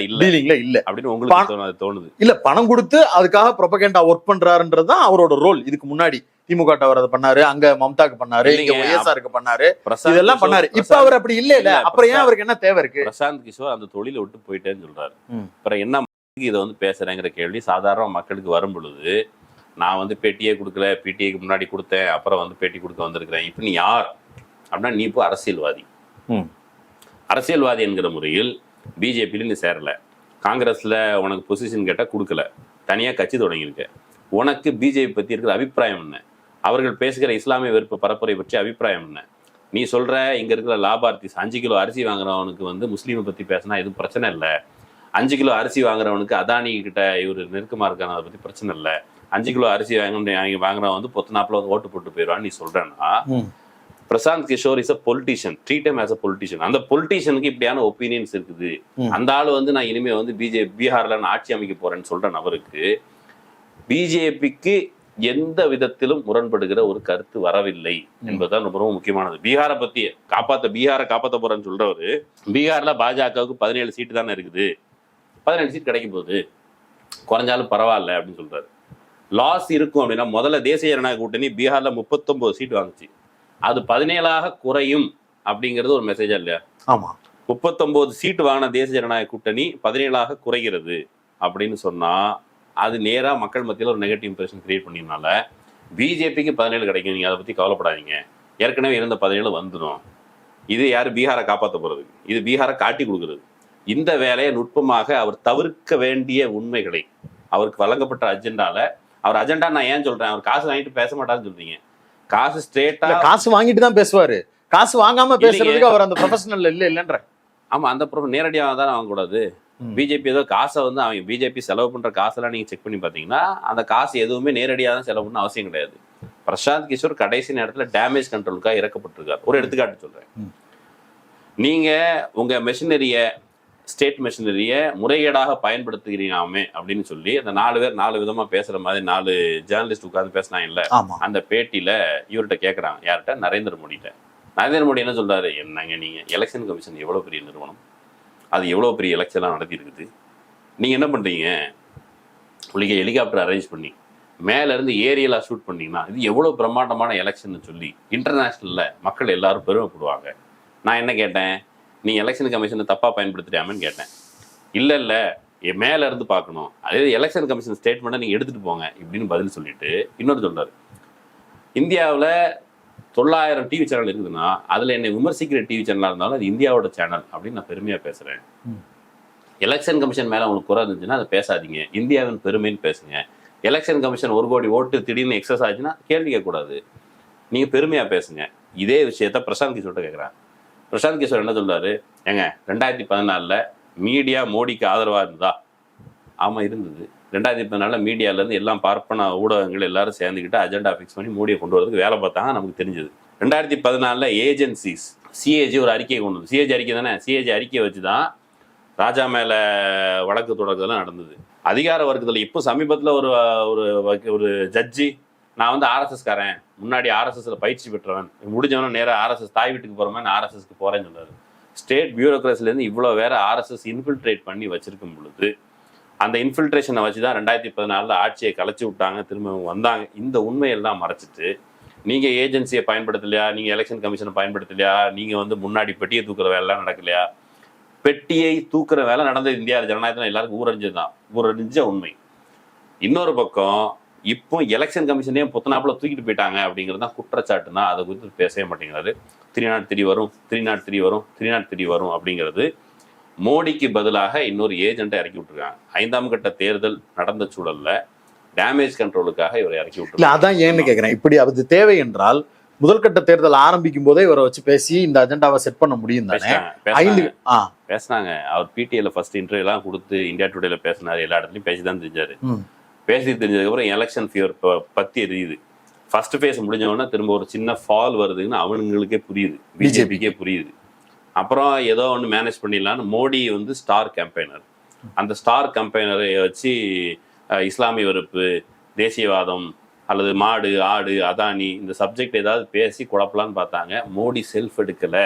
அப்படின்னு உங்களுக்கு தோணுது. இல்ல பணம் கொடுத்து அதுக்காக ப்ரொபகேண்டா ஒர்க் பண்றாருன்றதுதான் அவரோட ரோல். இதுக்கு முன்னாடி திமுக அவர் அதை பண்ணாரு, அங்க மம்தாக்கு பண்ணாரு, இங்க ஒய்எஸ்ஆருக்கு பண்ணாரு, இதெல்லாம் பண்ணாரு. இப்ப அவர் அப்படி இல்ல. அப்புறம் ஏன் அவருக்கு என்ன தேவை இருக்கு? பிரசாந்த் கிஷோர் அந்த தொழிலை விட்டு போயிட்டேன்னு சொல்றாரு. அப்புறம் என்ன இதை வந்து பேசுறேங்கிற கேள்வி சாதாரண மக்களுக்கு வரும் பொழுது, நான் வந்து பேட்டியே கொடுக்கல, பிடிஐக்கு முன்னாடி கொடுத்தேன், அப்புறம் வந்து பேட்டி கொடுக்க வந்திருக்கிறேன், இப்ப நீ யார் அப்படின்னா நீ இப்போ அரசியல்வாதி. அரசியல்வாதி என்கிற முறையில் பிஜேபியில் நீ சேரல, காங்கிரஸ்ல உனக்கு பொசிஷன் கேட்டால் கொடுக்கல, தனியாக கட்சி தொடங்கியிருக்க, உனக்கு பிஜேபி பற்றி இருக்கிற அபிப்பிராயம் என்ன, அவர்கள் பேசுகிற இஸ்லாமிய வெறுப்பு பரப்புரை பற்றி அபிப்பிராயம் என்ன, நீ சொல்ற இங்க இருக்கிற லாபார்த்திஸ் 5 கிலோ அரிசி வாங்குறவனுக்கு வந்து முஸ்லீமை பத்தி பேசினா எதுவும் பிரச்சனை இல்லை, 5 கிலோ அரிசி வாங்குறவனுக்கு அதானி கிட்ட இவர் நெருக்கமா இருக்கான அதை பத்தி பிரச்சனை இல்லை, 5 கிலோ அரிசி வாங்குறவன் வந்து பொத்துனாப்புல வந்து ஓட்டு போட்டு போயிடுவான்னு நீ சொல்றேன்னா, Prashant Kishor is a politician, treat him as a politician. அந்த பொலிட்டிஷியனுக்கு இப்படியான ஒப்பீனியன்ஸ் இருக்குது. அந்த ஆளு வந்து நான் இனிமே வந்து பீகார்ல நான் ஆட்சி அமைக்க போறேன்னு சொல்ற நபருக்கு பிஜேபிக்கு எந்த விதத்திலும் முரண்படுகிற ஒரு கருத்து வரவில்லை என்பதுதான் ரொம்ப முக்கியமானது. பீகாரை பத்தி பீகாரை காப்பாற்ற போறேன்னு சொல்றவரு, பீகார்ல பாஜகவுக்கு 17 சீட்டு தானே இருக்குது, 17 சீட் கிடைக்கும் போது குறைஞ்சாலும் பரவாயில்ல அப்படின்னு சொல்றாரு. லாஸ் இருக்கும் அப்படின்னா முதல்ல தேசிய ஜனநாயக கூட்டணி பீகார்ல 39 சீட் வாங்குச்சு, அது 17ஆக குறையும் அப்படிங்கிறது ஒரு மெசேஜா இல்லையா? ஆமா, 39 சீட்டு வாங்கின தேசிய ஜனநாயக கூட்டணி 17ஆக குறைகிறது அப்படின்னு சொன்னா அது நேரா மக்கள் மத்தியில் ஒரு நெகட்டிவ் இம்ப்ரெஷன் கிரியேட் பண்ணினால பிஜேபிக்கு 17 கிடைக்கும், நீங்க அதை பத்தி கவலைப்படாதீங்க, ஏற்கனவே இருந்த 17 வந்துடும். இது யாரு பீகாரை காப்பாற்ற போறது, இது பீகாரை காட்டி கொடுக்கிறது. இந்த வேலையை நுட்பமாக அவர் தவிர்க்க வேண்டிய உண்மைகளை அவருக்கு வழங்கப்பட்ட அஜெண்டால, அவர் அஜெண்டா நான் ஏன் சொல்றேன், அவர் காசு வாங்கிட்டு பேச மாட்டாருன்னு சொல்றீங்க, காசு ஸ்ட்ரெயிட்டா காசு வாங்கிட்டு தான் பேசுவாரு, காசு வாங்காம பேசுறதுக்கு அவர் அந்த ப்ரொஃபஷனல் இல்லைன்ற. ஆமா, அந்த நேரடியாக தான் வாங்கக்கூடாது. பிஜேபி ஏதோ காசை வந்து அவங்க பிஜேபி செலவு பண்ற காசெல்லாம் நீங்க செக் பண்ணி பாத்தீங்கன்னா அந்த காசு எதுவுமே நேரடியாக தான் செலவு பண்ண அவசியம் கிடையாது. பிரசாந்த் கிஷோர் கடைசி நேரத்துல டேமேஜ் கண்ட்ரோலுக்காக இறக்கப்பட்டிருக்காரு. ஒரு எடுத்துக்காட்டு சொல்றேன், நீங்க உங்க மெஷினரிய ஸ்டேட் மெஷினரிய முறைகேடாக பயன்படுத்துகிறீங்களாமே அப்படின்னு சொல்லி அந்த 4 பேர் 4 விதமா பேசுற மாதிரி 4 ஜேர்னலிஸ்ட் உட்கார்ந்து பேசினாங்க இல்ல, அந்த பேட்டியில இவர்கிட்ட கேட்கறாங்க, யார்கிட்ட, நரேந்திர மோடிட்ட. நரேந்திர மோடி என்ன சொல்றாரு, என்னங்க நீங்க எலெக்ஷன் கமிஷன் எவ்வளவு பெரிய நிறுவனம், அது எவ்வளவு பெரிய எலெக்ஷன்லாம் நடத்தி இருக்குது, நீங்க என்ன பண்றீங்க, உங்களுக்கு ஹெலிகாப்டர் அரேஞ்ச் பண்ணி மேல இருந்து ஏரியலா ஷூட் பண்ணீங்கன்னா இது எவ்வளவு பிரம்மாண்டமான எலெக்ஷன் சொல்லி இன்டர்நேஷனல்ல மக்கள் எல்லாரும் பெருமைப்படுவாங்க. நான் என்ன கேட்டேன், நீ எலெக்ஷன் கமிஷனை தப்பா பயன்படுத்துறியாமன்னு கேட்டேன். இல்ல மேல இருந்து பார்க்கணும், அதே எலெக்ஷன் கமிஷன் ஸ்டேட்மெண்ட்டை நீங்க எடுத்துட்டு போங்க இப்படின்னு பதில் சொல்லிட்டு இன்னொரு சொல்றாரு, இந்தியாவில் 900 டிவி சேனல் இருக்குதுன்னா அதுல என்னை விமர்சிக்கிற டிவி சேனலா இருந்தாலும் அது இந்தியாவோட சேனல் அப்படின்னு நான் பெருமையா பேசுறேன். எலெக்ஷன் கமிஷன் மேல உங்களுக்கு குறை இருந்துச்சுன்னா அதை பேசாதீங்க, இந்தியாவின் பெருமைன்னு பேசுங்க. எலெக்ஷன் கமிஷன் 1 கோடி ஓட்டு திடீர்னு எக்ஸஸ் ஆச்சுன்னா கேள்வி கேட்கக்கூடாது, நீங்க பெருமையா பேசுங்க. இதே விஷயத்த பிரசாந்த் கிஷோர்ட்ட கேட்கிறேன். பிரசாந்த் கிஷோர் என்ன சொல்றாரு, ஏங்க 2014 மீடியா மோடிக்கு ஆதரவா இருந்தா, ஆமா இருந்தது. 2014 மீடியால இருந்து எல்லாம் பார்ப்பன ஊடகங்கள் எல்லாரும் சேர்ந்துக்கிட்டு அஜெண்டா ஃபிக்ஸ் பண்ணி மோடியை கொண்டு வரதுக்கு வேலை பார்த்தாங்க, நமக்கு தெரிஞ்சது. 2014 ஏஜென்சிஸ் சிஏஜி ஒரு அறிக்கையை கொண்டு வந்து, சிஏஜி அறிக்கை தானே, சிஏஜி அறிக்கையை வச்சுதான் ராஜா மேல வழக்கு தொடர்றதெல்லாம் நடந்தது. அதிகார வர்க்கத்தில் இப்போ சமீபத்தில் ஒரு ஜட்ஜி, நான் வந்து ஆர்எஸ்எஸ் காரன், முன்னாடி ஆர்எஸ்எஸ்ல பயிற்சி பெற்றவன், முடிஞ்சவன நேராக ஆர்எஸ்எஸ் தாய் வீட்டுக்கு போறவன் ஆர்எஸ்எஸ்க்கு போறேன்னு சொன்னாரு. ஸ்டேட் பியூரோக்ரஸிலேருந்து இவ்வளோ வேற ஆர்எஸ்எஸ் இன்ஃபில்ட்ரேட் பண்ணி வச்சிருக்கும் பொழுது அந்த இன்ஃபில்ட்ரேஷனை வச்சு தான் 2014 ஆட்சியை கலைச்சி விட்டாங்க, திரும்ப வந்தாங்க. இந்த உண்மையெல்லாம் மறைச்சிட்டு நீங்க ஏஜென்சியை பயன்படுத்தலையா, நீங்க எலெக்ஷன் கமிஷனை பயன்படுத்தலையா, நீங்க வந்து முன்னாடி பெட்டியை தூக்குற வேலைலாம் நடக்கலையா, பெட்டியை தூக்குற வேலை நடந்தது இந்தியா ஜனநாயகத்தில் எல்லாருக்கும் ஊரறிஞ்ச உண்மை. இன்னொரு பக்கம் இப்போ எலெக்ஷன் கமிஷனே புத்தனாப்புல தூக்கிட்டு போயிட்டாங்க அப்படிங்கிறது தான் குற்றச்சாட்டுனா அதை குறித்து பேசவே மாட்டேங்கிறாரு. 303 வரும் 303 வரும் 303 வரும் அப்படிங்கிறது. மோடிக்கு பதிலாக இன்னொரு ஏஜென்ட்டை இறக்கி விட்டுருக்காங்க. 5ஆம் கட்ட தேர்தல் நடந்த சூழல்ல டேமேஜ் கண்ட்ரோலுக்காக இவரை இறக்கி விட்டுருக்காங்க. அதான் ஏன்னு கேட்கிறேன், இப்படி அது தேவை என்றால் முதல் கட்ட தேர்தல் ஆரம்பிக்கும் போதே இவரை வச்சு பேசி இந்த அஜெண்டாவை செட் பண்ண முடியும் தானே. பேசினாங்க. அவர் பிடிஏல ஃபர்ஸ்ட் இன்டர்வியூ எல்லாம் கொடுத்து இந்தியா டுடேல பேசினாரு, எல்லா இடத்துலயும் பேசிதான் தெரிஞ்சாரு. பேசி தெரிஞ்சதுக்கப்புறம் எலெக்ஷன் ஃபியர் பத்தி எரியுது. ஃபர்ஸ்ட் ஃபேஸ் முடிஞ்சவொடனே திரும்ப ஒரு சின்ன ஃபால் வருதுன்னு அவனுங்களுக்கே புரியுது, பிஜேபிக்கே புரியுது. அப்புறம் ஏதோ ஒன்று மேனேஜ் பண்ணிடலான்னு மோடி வந்து ஸ்டார் கேம்பெயினர், அந்த ஸ்டார் கேம்பெயினரை வச்சு இஸ்லாமிய வெறுப்பு, தேசியவாதம் அல்லது மாடு ஆடு அதானி இந்த சப்ஜெக்ட் ஏதாவது பேசி குழப்பலான்னு பார்த்தாங்க. மோடி செல்ஃப் எடுக்கல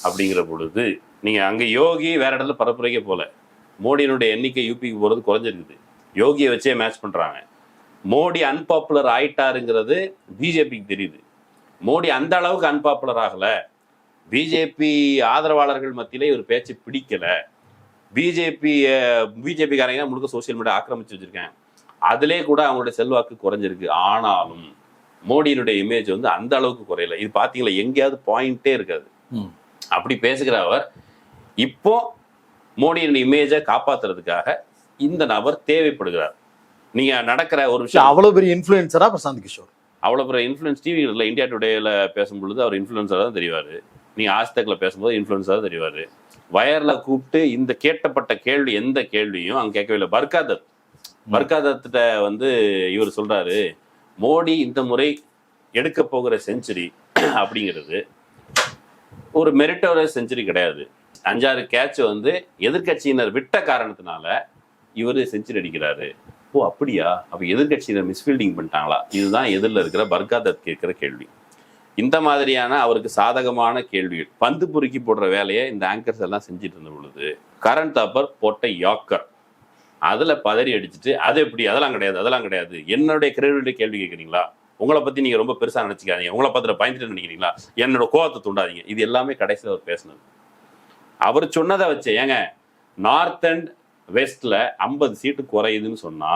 அப்படிங்கிற பொழுது நீங்க அங்க யோகி வேற இடத்துல பரப்புரைக்கே போல, மோடியினுடைய எண்ணிக்கை யூபிக்கு போறது குறைஞ்சிருக்குது. யோகியை வச்சே மேட்ச் பண்றாங்க. மோடி அன்பாப்புலர் ஆயிட்டாருங்கிறது பிஜேபிக்கு தெரியுது. மோடி அந்த அளவுக்கு அன்பாப்புலர் ஆகல, பிஜேபி ஆதரவாளர்கள் மத்தியிலே ஒரு பேச்சு பிடிக்கல. பிஜேபிக்காரங்க முழுக்க சோசியல் மீடியா ஆக்கிரமிச்சு வச்சிருக்காங்க, அதிலே கூட அவங்களுடைய செல்வாக்கு குறைஞ்சிருக்கு. ஆனாலும் மோடியினுடைய இமேஜ் வந்து அந்த அளவுக்கு குறையல. இது பாத்தீங்களா, எங்கேயாவது பாயிண்டே இருக்காது. அப்படி பேசுகிற அவர் இப்போ மோடியின் இமேஜை காப்பாத்துறதுக்காக இந்த நபர் தேவைப்படுகிறார். நீங்க நடக்கிற ஒரு விஷயம், அவ்வளவு பெரிய இன்ஃபுளுசரா பிரசாந்த் கிஷோர்? அவ்வளவு பெரிய இன்ஃபுளுன்ஸ். டிவியில் இந்தியா டுடேல பேசும்பொழுது அவர் இன்ஃபுளுன்சரா தான் தெரிவாரு. நீங்க ஆஸ்தக்ல பேசும்போது இன்ஃபுளுன்சரா தான் தெரிவாரு. வயர்ல கூப்பிட்டு இந்த கேட்டப்பட்ட கேள்வி எந்த கேள்வியும் அங்க கேட்கவே இல்லை. பர்காதத்திட்ட வந்து இவர் சொல்றாரு, மோடி இந்த முறை எடுக்க போகிற செஞ்சுரி அப்படிங்கிறது ஒரு மெரிட்டோரியஸ் செஞ்சுரி கிடையாது. 5-6 கேட்ச் வந்து எதிர்கட்சியினர் விட்ட காரணத்தினால இவர் செஞ்சுரி அடிக்கிறாரு. ஓ அப்படியா, அப்ப எதிர்கட்சியினர் மிஸ்ஃபீல்டிங் பண்ணிட்டாங்களா? இதுதான் எதிரில் இருக்கிற பர்காதத் கேட்கிற கேள்வி. இந்த மாதிரியான அவருக்கு சாதகமான கேள்விகள், பந்து பொறுக்கி போடுற வேலையை இந்த ஆங்கர்ஸ் எல்லாம் செஞ்சுட்டு இருந்த பொழுது கரண் தாப்பர் போட்ட யாக்கர் அதுல பதறி அடிச்சுட்டு, அது எப்படி, அதெல்லாம் கிடையாது, என்னுடைய கிரெடிபிலிட்டி கேள்வி கேட்குறீங்களா, உங்களை பத்தி நீங்க ரொம்ப பெருசா நினைச்சுக்காதீங்க, உங்களை பத்திர பயந்துட்டு நினைக்கிறீங்களா, என்னோட கோவத்தை தூண்டாதீங்க, இது எல்லாமே கடைசியில் அவர் பேசினது. அவர் சொன்னதை வச்சு, ஏங்க நார்த் அண்ட் வெஸ்ட்ல 50 சீட்டு குறையுதுன்னு சொன்னா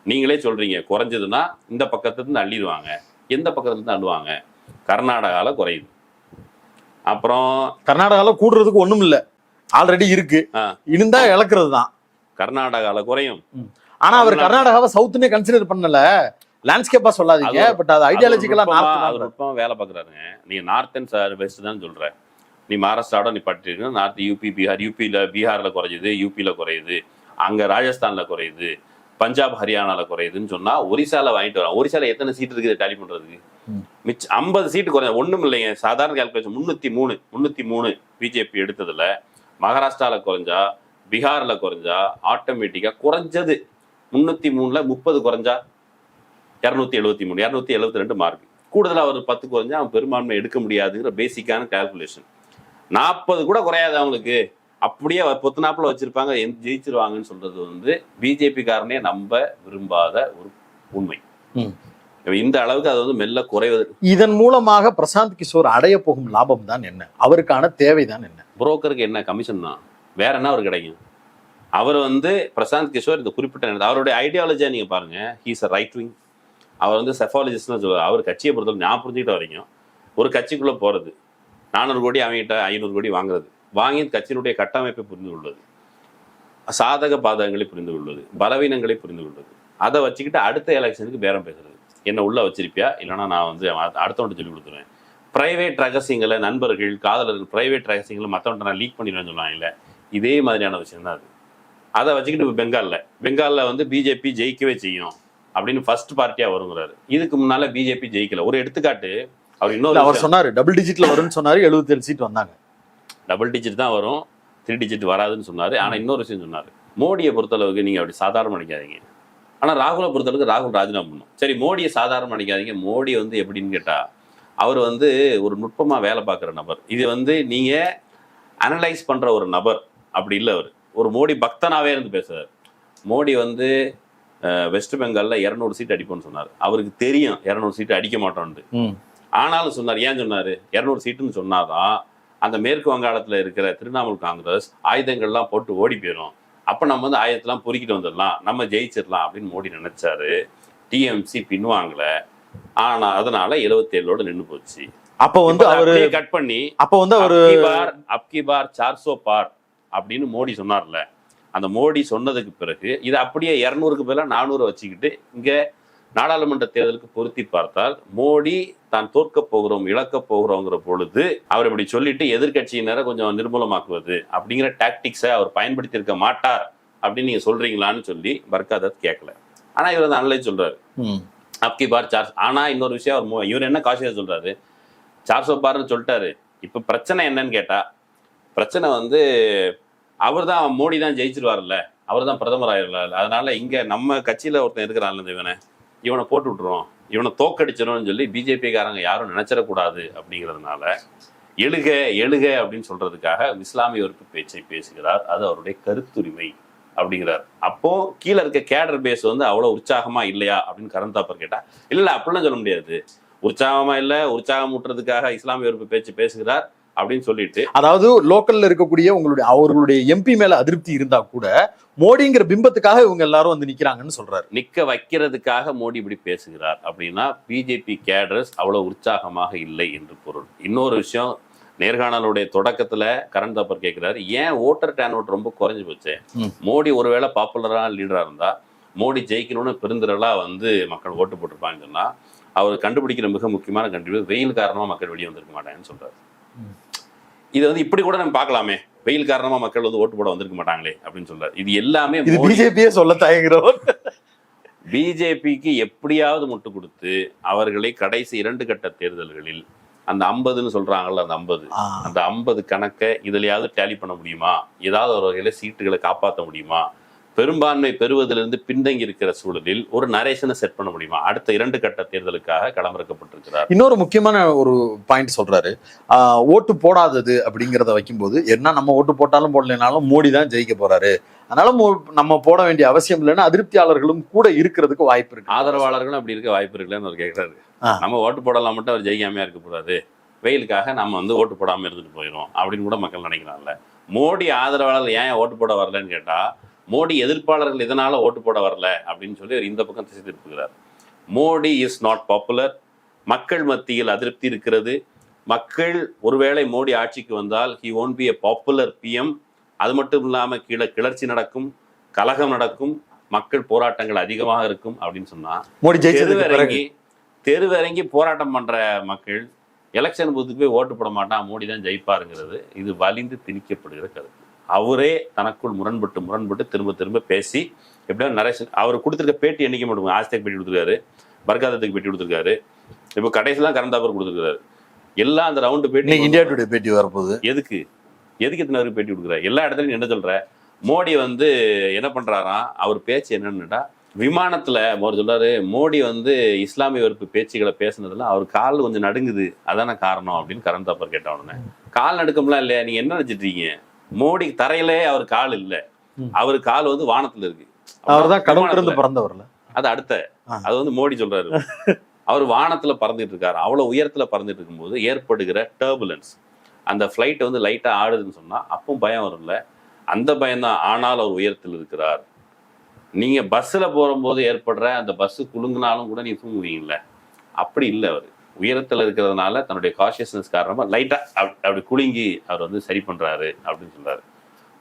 நீங்களே சொல்றீங்க, குறைஞ்சதுன்னா இந்த பக்கத்துல இருந்து அள்ளிடுவாங்க, எந்த பக்கத்துல இருந்து அள்ளுவாங்க? கர்நாடகால குறையுது. அப்புறம் கர்நாடகால கூடுறதுக்கு ஒண்ணும் இல்ல, ஆல்ரெடி இருக்கு, இருந்தா இழக்கிறது தான். கர்நாடகால குறையும். ஆனா அவர் கர்நாடகாவை சவுத்னே கன்சிடர் பண்ணல, லேண்ட்ஸ்கேப்பா சொல்லாதீங்க, பட் அது ஐடியாலஜிக்கலா நுட்பமா வேலை பாக்குறாருங்க. நீ நார்த் அண்ட் வெஸ்ட் தான் சொல்ற, நீ மகாராஷ்டிராவோட நீ பட்டிருக்கு, நார்த் யூபி பீகார், பீகார்ல குறையுது, யூபியில குறையுது, அங்க ராஜஸ்தான்ல குறையுது, பஞ்சாப் ஹரியானால குறையுதுன்னு சொன்னா ஒரிசால வாங்கிட்டு வரோம். ஒரிசால எத்தனை சீட் இருக்குது டேலி பண்றதுக்கு? மிச்சம் 50 சீட்டு குறைஞ்ச ஒண்ணும் இல்லைங்க. சாதாரண கால்குலேஷன் 303 பிஜேபி எடுத்ததுல மகாராஷ்டிரால குறைஞ்சா, பீகார்ல குறைஞ்சா, ஆட்டோமேட்டிக்கா குறைஞ்சது 303ல 30 குறைஞ்சா 273, 272 மார்க் கூடுதலா ஒரு 10 குறைஞ்சா அவன் பெரும்பான்மை எடுக்க முடியாதுங்கிற பேசிக்கான கால்குலேஷன். 40 கூட குறையாது அவங்களுக்கு, அப்படியே பொத்துனாப்புல வச்சிருப்பாங்க, ஜெயிச்சிருவாங்கன்னு சொல்றது வந்து பிஜேபி காரனே நம்ப விரும்பாத ஒரு உண்மை. இந்த அளவுக்கு அது வந்து மெல்ல குறைவது. இதன் மூலமாக பிரசாந்த் கிஷோர் அடைய போகும் லாபம் தான் என்ன, அவருக்கான தேவைதான் என்ன? புரோக்கருக்கு என்ன கமிஷன் தான், வேற என்ன அவர் கிடைக்கும்? அவர் வந்து பிரசாந்த் கிஷோர் இந்த குறிப்பிட்ட அவருடைய ஐடியாலஜியா நீங்க பாருங்க, ஹீஸ் அ ரைட் விங். அவர் வந்து செஃபாலஜிஸ்ட்னு சொல்லுவார். அவர் கட்சியை பொறுத்தவரை நான் புரிஞ்சுக்கிட்ட வரைக்கும், ஒரு கட்சிக்குள்ள போறது, 400 கோடி அவங்ககிட்ட 500 கோடி வாங்குறது, வாங்கி கட்சியினுடைய கட்டமைப்பை புரிந்து கொள்வது, சாதக பாதகங்களை புரிந்து கொள்வது, பலவீனங்களை புரிந்து கொள்வது, அதை வச்சுக்கிட்டு அடுத்த எலெக்ஷனுக்கு பேரம் பேசுறது. என்ன உள்ள வச்சிருப்பியா, இல்லைன்னா நான் வந்து அடுத்தவன்ட்டு சொல்லி கொடுத்துருவேன். பிரைவேட் ரகசியங்களை, நண்பர்கள், காதலர்கள் பிரைவேட் ரகசியங்களை மற்றவன்ட்ட நான் லீக் பண்ணிடுவேன்னு சொல்லுவாங்க இல்லை, இதே மாதிரியான விஷயம் தான் அது. அதை வச்சுக்கிட்டு இப்போ பெங்காலில் வந்து பிஜேபி ஜெயிக்கவே செய்யும் அப்படின்னு ஃபர்ஸ்ட் பார்ட்டியா வருங்கிறாரு. இதுக்கு முன்னால பிஜேபி ஜெயிக்கல. ஒரு எடுத்துக்காட்டு, அவர் சொன்னாரு டபுள் டிஜிட்ல வரும்னு சொன்னாரு, 77 சீட் வந்தாங்க. டபுள் டிஜிட் தான் வரும், 3 டிஜிட் வராதுன்னு சொன்னாரு. ஆனா இன்னொரு விஷயம் சொன்னாரு, மோடியை பொறுத்தளவுக்கு நீங்க அப்படி சாதாரண நினைக்காதீங்க, ஆனா ராகுலை பொறுத்தளவுக்கு ராகுல் ராஜினாமா பண்ணும். சரி, மோடியை சாதாரண நினைக்காதீங்க. மோடி வந்து எப்படின்னு கேட்டா, அவர் வந்து ஒரு நுட்பமா வேலை பார்க்குற நபர். இது வந்து நீங்க அனலைஸ் பண்ற ஒரு நபர் அப்படி இல்லை. அவர் ஒரு மோடி பக்தனாவே இருந்து பேசுறாரு. மோடி வந்து வெஸ்ட் பெங்கால்ல 200 சீட் அடிப்போம்னு சொன்னார். அவருக்கு தெரியும் 200 சீட்டு அடிக்க மாட்டோம்னு. ஆனாலும் சொன்னார். ஏன் சொன்னாரு? 200 சீட்டுன்னு சொன்னாதான் அந்த மேற்கு வங்காளத்துல இருக்கிற திரிணாமுல் காங்கிரஸ் ஆயுதங்கள்லாம் போட்டு ஓடி போயிடும், அப்ப நம்ம வந்து ஆயுதத்தெல்லாம் பொறுக்கிட்டு வந்துடலாம், நம்ம ஜெயிச்சிடலாம் அப்படின்னு மோடி நினைச்சாரு. டிஎம்சி பின்வாங்கல, ஆனா அதனால 77ஓட நின்று போச்சு. அப்ப வந்து அவரு கட் பண்ணி அப்ப வந்து அவரு அப்கி பார் 400 பார் அப்படின்னு மோடி சொன்னார்ல, அந்த மோடி சொன்னதுக்கு பிறகு இதை அப்படியே 200க்கு பதிலாக 400 வச்சுக்கிட்டு இங்க நாடாளுமன்ற தேர்தலுக்கு பொருத்தி பார்த்தால், மோடி தான் தோற்க போகிறோம், இழக்க போகிறோங்கிற பொழுது அவர் இப்படி சொல்லிட்டு எதிர்கட்சியினரை கொஞ்சம் நிர்மூலமாக்குவது அப்படிங்கிற டாக்டிக்ஸை அவர் பயன்படுத்தி இருக்க மாட்டார் அப்படின்னு நீங்க சொல்றீங்களான்னு சொல்லி பர்காதத் கேட்கல. ஆனா இவர் வந்து அனலைஸ் சொல்றாரு, அப்கி பார் 400. ஆனா இன்னொரு விஷயம், இவர் என்ன காசியா சொல்றாரு, 400 பார்னு சொல்லிட்டாரு. இப்ப பிரச்சனை என்னன்னு கேட்டா, பிரச்சனை வந்து அவர் தான், மோடி தான் ஜெயிச்சிருவார்ல, அவர் தான் பிரதமர் ஆயிரல, அதனால இங்க நம்ம கட்சியில ஒருத்தன் இருக்கிறான்ல, இவனை போட்டு விட்டுருவோம், இவனை தோக்கடிச்சிடணும்னு சொல்லி பிஜேபிக்காரங்க யாரும் நினைச்சிடக்கூடாது அப்படிங்கிறதுனால எழுக எழுக அப்படின்னு சொல்றதுக்காக இஸ்லாமிய வெறுப்பு பேச்சை பேசுகிறார். அது அவருடைய கருத்துரிமை அப்படிங்கிறார். அப்போ கீழே இருக்க கேடர் பேஸ் வந்து அவ்வளவு உற்சாகமா இல்லையா அப்படின்னு கரண் தாப்பர் கேட்டா, இல்ல அப்படிலாம் சொல்ல முடியாது, உற்சாகமா இல்ல, உற்சாகம் ஊட்டுறதுக்காக இஸ்லாமிய வெறுப்பு பேச்சு பேசுகிறார் அப்படின்னு சொல்லிட்டு, அதாவது லோக்கல்ல இருக்கக்கூடிய அவர்களுடைய எம்பி மேல அதிருப்தி இருந்தா கூட மோடிங்கிற பிம்பத்துக்காக இவங்க எல்லாரும் வந்து நிக்கிறாங்கன்னு சொல்றாரு. நிக்க வைக்கிறதுக்காக மோடி இப்படி பேசுகிறார் அப்படின்னா பிஜேபி கேடர்ஸ் அவ்வளவு உற்சாகமாக இல்லை என்று பொருள். இன்னொரு விஷயம், நேர்காணலுடைய தொடக்கத்துல கரண் தாப்பர் கேட்கிறாரு, ஏன் ஓட்டர் டேன் ஓட் ரொம்ப குறைஞ்சு போச்சு? மோடி ஒருவேளை பாப்புலரான லீடரா இருந்தா, மோடி ஜெயிக்கணும்னு பெருந்திரளா வந்து மக்கள் ஓட்டு போட்டிருப்பாங்கன்னு சொன்னா, அவர் கண்டுபிடிக்கிற மிக முக்கியமான கண்டுபிடிப்பு வெயில் காரணமா மக்கள் வெளியே வந்திருக்க மாட்டாங்கன்னு சொல்றாரு. இது வந்து இப்படி கூட நம்ம பார்க்கலாமே, வெயில் காரணமா மக்கள் வந்து ஓட்டு போட வந்திருக்க மாட்டாங்களே அப்படின்னு சொல்றாரு. இது எல்லாமே பிஜேபியே சொல்ல தயங்குறோம். பிஜேபிக்கு எப்படியாவது முட்டு கொடுத்து அவர்களை கடைசி 2 கட்ட தேர்தல்களில் அந்த 50ன்னு சொல்றாங்கல்ல, அந்த 50 கணக்கை இதுலயாவது டேலி பண்ண முடியுமா, ஏதாவது ஒரு வகையில சீட்டுகளை காப்பாற்ற முடியுமா, பெரும்பான்மை பெறுவதிலிருந்து பின்தங்கி இருக்கிற சூழலில் ஒரு நரேஷனை செட் பண்ண முடியுமா, அடுத்த 2 கட்ட தேர்தலுக்காக களமிறக்கப்பட்டிருக்கிறார். இன்னொரு முக்கியமான ஒரு பாயிண்ட் சொல்றாரு, ஓட்டு போடாதது அப்படிங்கிறத வைக்கும்போது, என்ன நம்ம ஓட்டு போட்டாலும் போடலைனாலும் மோடி தான் ஜெயிக்க போறாரு, அதனால நம்ம போட வேண்டிய அவசியம் இல்லைன்னு அதிருப்தியாளர்களும் கூட இருக்கிறதுக்கு வாய்ப்பு இருக்கு. ஆதரவாளர்களும் அப்படி இருக்க வாய்ப்பு இருக்குன்னு அவர் கேட்கிறாரு. நம்ம ஓட்டு போடலாம் மட்டும் அவர் ஜெயிக்காமையா இருக்கக்கூடாது, வெயிலுக்காக நம்ம வந்து ஓட்டு போடாம இருந்துட்டு போயிடும் அப்படின்னு கூட மக்கள் நினைக்கிறாங்கல்ல. மோடி ஆதரவாளர்கள் ஏன் ஓட்டு போட வரலன்னு கேட்டா, மோடி எதிர்ப்பாளர்கள் இதனால ஓட்டு போட வரல அப்படின்னு சொல்லி இந்த பக்கம் திசை திருப்புகிறார். மோடி இஸ் நாட் பாப்புலர், மக்கள் மத்தியில் அதிருப்தி இருக்கிறது, மக்கள் ஒருவேளை மோடி ஆட்சிக்கு வந்தால் he won't be a popular PM, அது மட்டும் இல்லாம கிளர்ச்சி நடக்கும், கலகம் நடக்கும், மக்கள் போராட்டங்கள் அதிகமாக இருக்கும் அப்படின்னு சொன்னா, மோடி தெருவிறங்கி போராட்டம் பண்ற மக்கள் எலெக்ஷன் பூத்துக்கு போய் ஓட்டு போட மாட்டான், மோடி தான் ஜெயிப்பாருங்கிறது இது வலிந்து திணிக்கப்படுகிற கருத்து. அவரே தனக்குள் முரண்பட்டு திரும்ப பேசி எப்படியா நரேஷன் அவர் கொடுத்துருக்க பேட்டி எண்ணிக்கை மட்டும், ஆஸ்திக் பேட்டி கொடுத்துருக்காரு, பர்காதத்துக்கு பேட்டி கொடுத்துருக்காரு, இப்போ கடைசிலாம் கரண் தாப்பர் கொடுத்துருக்காரு. எல்லாம் அந்த ரவுண்டு பேட்டி, இந்தியா டுடே பேட்டி வரப்போகுது. எதுக்கு எத்தனை பேட்டி கொடுக்குறாரு? எல்லா இடத்துலையும் என்ன சொல்ற, மோடி வந்து என்ன பண்றாராம், அவர் பேச்சு என்னன்னுட்டா, விமானத்துல அவர் சொல்றாரு, மோடி வந்து இஸ்லாமிய வெறுப்பு பேச்சுகளை பேசுனதுல அவர் கால் கொஞ்சம் நடுங்குது, அதான காரணம் அப்படின்னு கரண் தாப்பர் கேட்ட உடனே, கால் நடுக்கம்லாம் இல்லையா, நீங்க என்ன நினைச்சிட்டீங்க, மோடி தரையிலே அவர் கால் இல்ல, அவர் கால் வந்து வானத்துல இருக்கு, அவர்தான் கடவுளிலிருந்து பிறந்தவர்ல, அது அடுத்த, அது வந்து மோடி சொல்றாரு, அவர் வானத்துல பறந்துட்டு இருக்காரு. அவ்வளவு உயரத்துல பறந்துட்டு இருக்கும்போது ஏற்படுகிற டர்புலன்ஸ், அந்த ஃபிளைட் வந்து லைட்டா ஆடுதுன்னு சொன்னா அப்பவும் பயம் வரும்ல, அந்த பயம்தான். ஆனால் அவர் உயரத்தில் இருக்கிறார். நீங்க பஸ்ல போகும்போது ஏற்படுற அந்த பஸ் குலுங்கினாலும் கூட நீ தூங்குவீங்கல்ல, அப்படி இல்லை, அவர் உயரத்துல இருக்கிறதுனால தன்னுடைய கான்சியஸ்னஸ் காரணமா லைட்டா அப்படி குலுங்கி அவர் வந்து சரி பண்றாரு அப்படின்னு சொல்றாரு.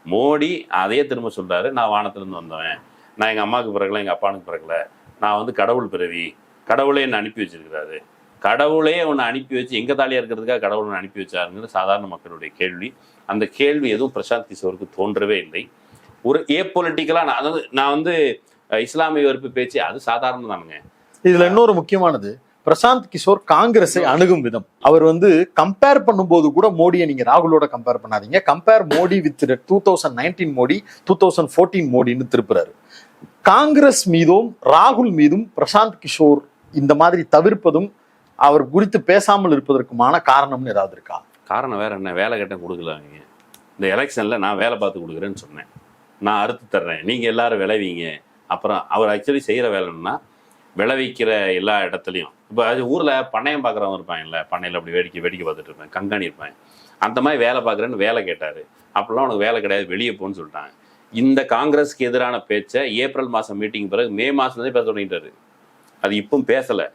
மோடி அதையே திரும்ப சொல்றாரு, நான் வானத்துல இருந்து வந்தவன், நான் எங்க அம்மாவுக்கு பிறகுல எங்க அப்பானுக்கு பிறகுல, நான் வந்து கடவுள் பிறவி, கடவுளே என்னை அனுப்பி வச்சிருக்கிறாரு, கடவுளே உன்னை அனுப்பி வச்சு எங்க தாலியா இருக்கிறதுக்காக கடவுள் ஒன்று அனுப்பி வச்சாருங்கிறது சாதாரண மக்களுடைய கேள்வி. அந்த கேள்வி எதுவும் பிரசாந்த் கிஷோருக்கு தோன்றவே இல்லை. ஒரு ஏபொலிட்டிக்கலா நான் வந்து இஸ்லாமிய வெறுப்பு பேச்சு அது சாதாரணம் தானுங்க. இதுல இன்னொரு முக்கியமானது, பிரசாந்த் கிஷோர் காங்கிரஸை அணுகும் விதம், அவர் வந்து கம்பேர் பண்ணும்போது கூட மோடியை நீங்க ராகுலோட கம்பேர் பண்ணாதீங்க, கம்பேர் மோடி வித் 2019 மோடி 2014 மோடின்னு திருப்புறாரு. காங்கிரஸ் மீதும் ராகுல் மீதும் பிரசாந்த் கிஷோர் இந்த மாதிரி தவிர்ப்பதும் அவர் குறித்து பேசாமல் இருப்பதற்குமான காரணம்னு ஏதாவது இருக்கா? காரணம் வேற என்ன, வேலை கட்டம் கொடுக்கல. இந்த எலெக்ஷன்ல நான் வேலை பார்த்து கொடுக்குறேன்னு சொன்னேன், நான் அறுத்து தர்றேன், நீங்க எல்லாரும் விளைவீங்க. அப்புறம் அவர் ஆக்சுவலி செய்யற வேலைன்னா விளைவிக்கிற எல்லா இடத்துலையும், இப்போ அது ஊர்ல பண்ணையம் பார்க்குறவங்க இருப்பாங்கல்ல, பண்ணையில் அப்படி வேடிக்கை பார்த்துட்டு இருப்பேன், கண்காணி இருப்பேன், அந்த மாதிரி வேலை பார்க்குறேன்னு வேலை கேட்டாரு. அப்படிலாம் உனக்கு வேலை கிடையாது, வெளியே போன்னு சொல்லிட்டாங்க. இந்த காங்கிரஸ்க்கு எதிரான பேச்சை ஏப்ரல் மாதம் மீட்டிங் பிறகு மே மாதத்துலேருந்தே பேச தொடங்கிட்டாரு. அது இப்பவும் பேசலை.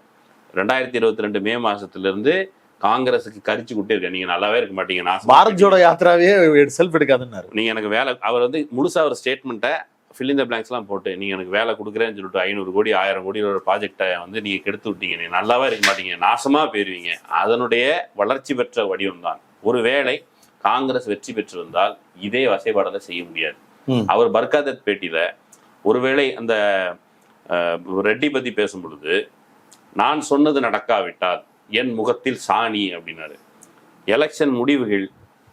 2022 மே மாதத்துலேருந்து காங்கிரஸுக்கு கரிச்சு விட்டே இருக்கேன், நீங்க நல்லாவே இருக்க மாட்டீங்க, நான் பாரத் ஜோடோ யாத்திராவே செல்ஃப் எடுக்காதுன்னாரு. நீங்க எனக்கு வேலை, அவர் வந்து முழுசா ஒரு ஸ்டேட்மெண்ட்டை ஃபில் இந்த பிளாங்க்ஸ்லாம் போட்டு, நீங்க எனக்கு வேலை கொடுக்குறேன்னு சொல்லிட்டு 500 கோடி 1000 கோடி ஒரு ப்ராஜெக்டை வந்து நீங்க கெடுத்து விட்டீங்க, நீங்க நல்லாவே இருக்க மாட்டீங்க, நாசமா போயிருவீங்க. அதனுடைய வளர்ச்சி பெற்ற வடிவம் தான். ஒருவேளை காங்கிரஸ் வெற்றி பெற்றிருந்தால் இதே வசைபாடலை செய்ய முடியாது. அவர் பர்காதத் பேட்டியில ஒருவேளை அந்த ரெட்டி பத்தி பேசும் பொழுது, நான் சொன்னது நடக்காவிட்டால் என் முகத்தில் சாணி அப்படின்னாரு. எலெக்ஷன் முடிவுகள்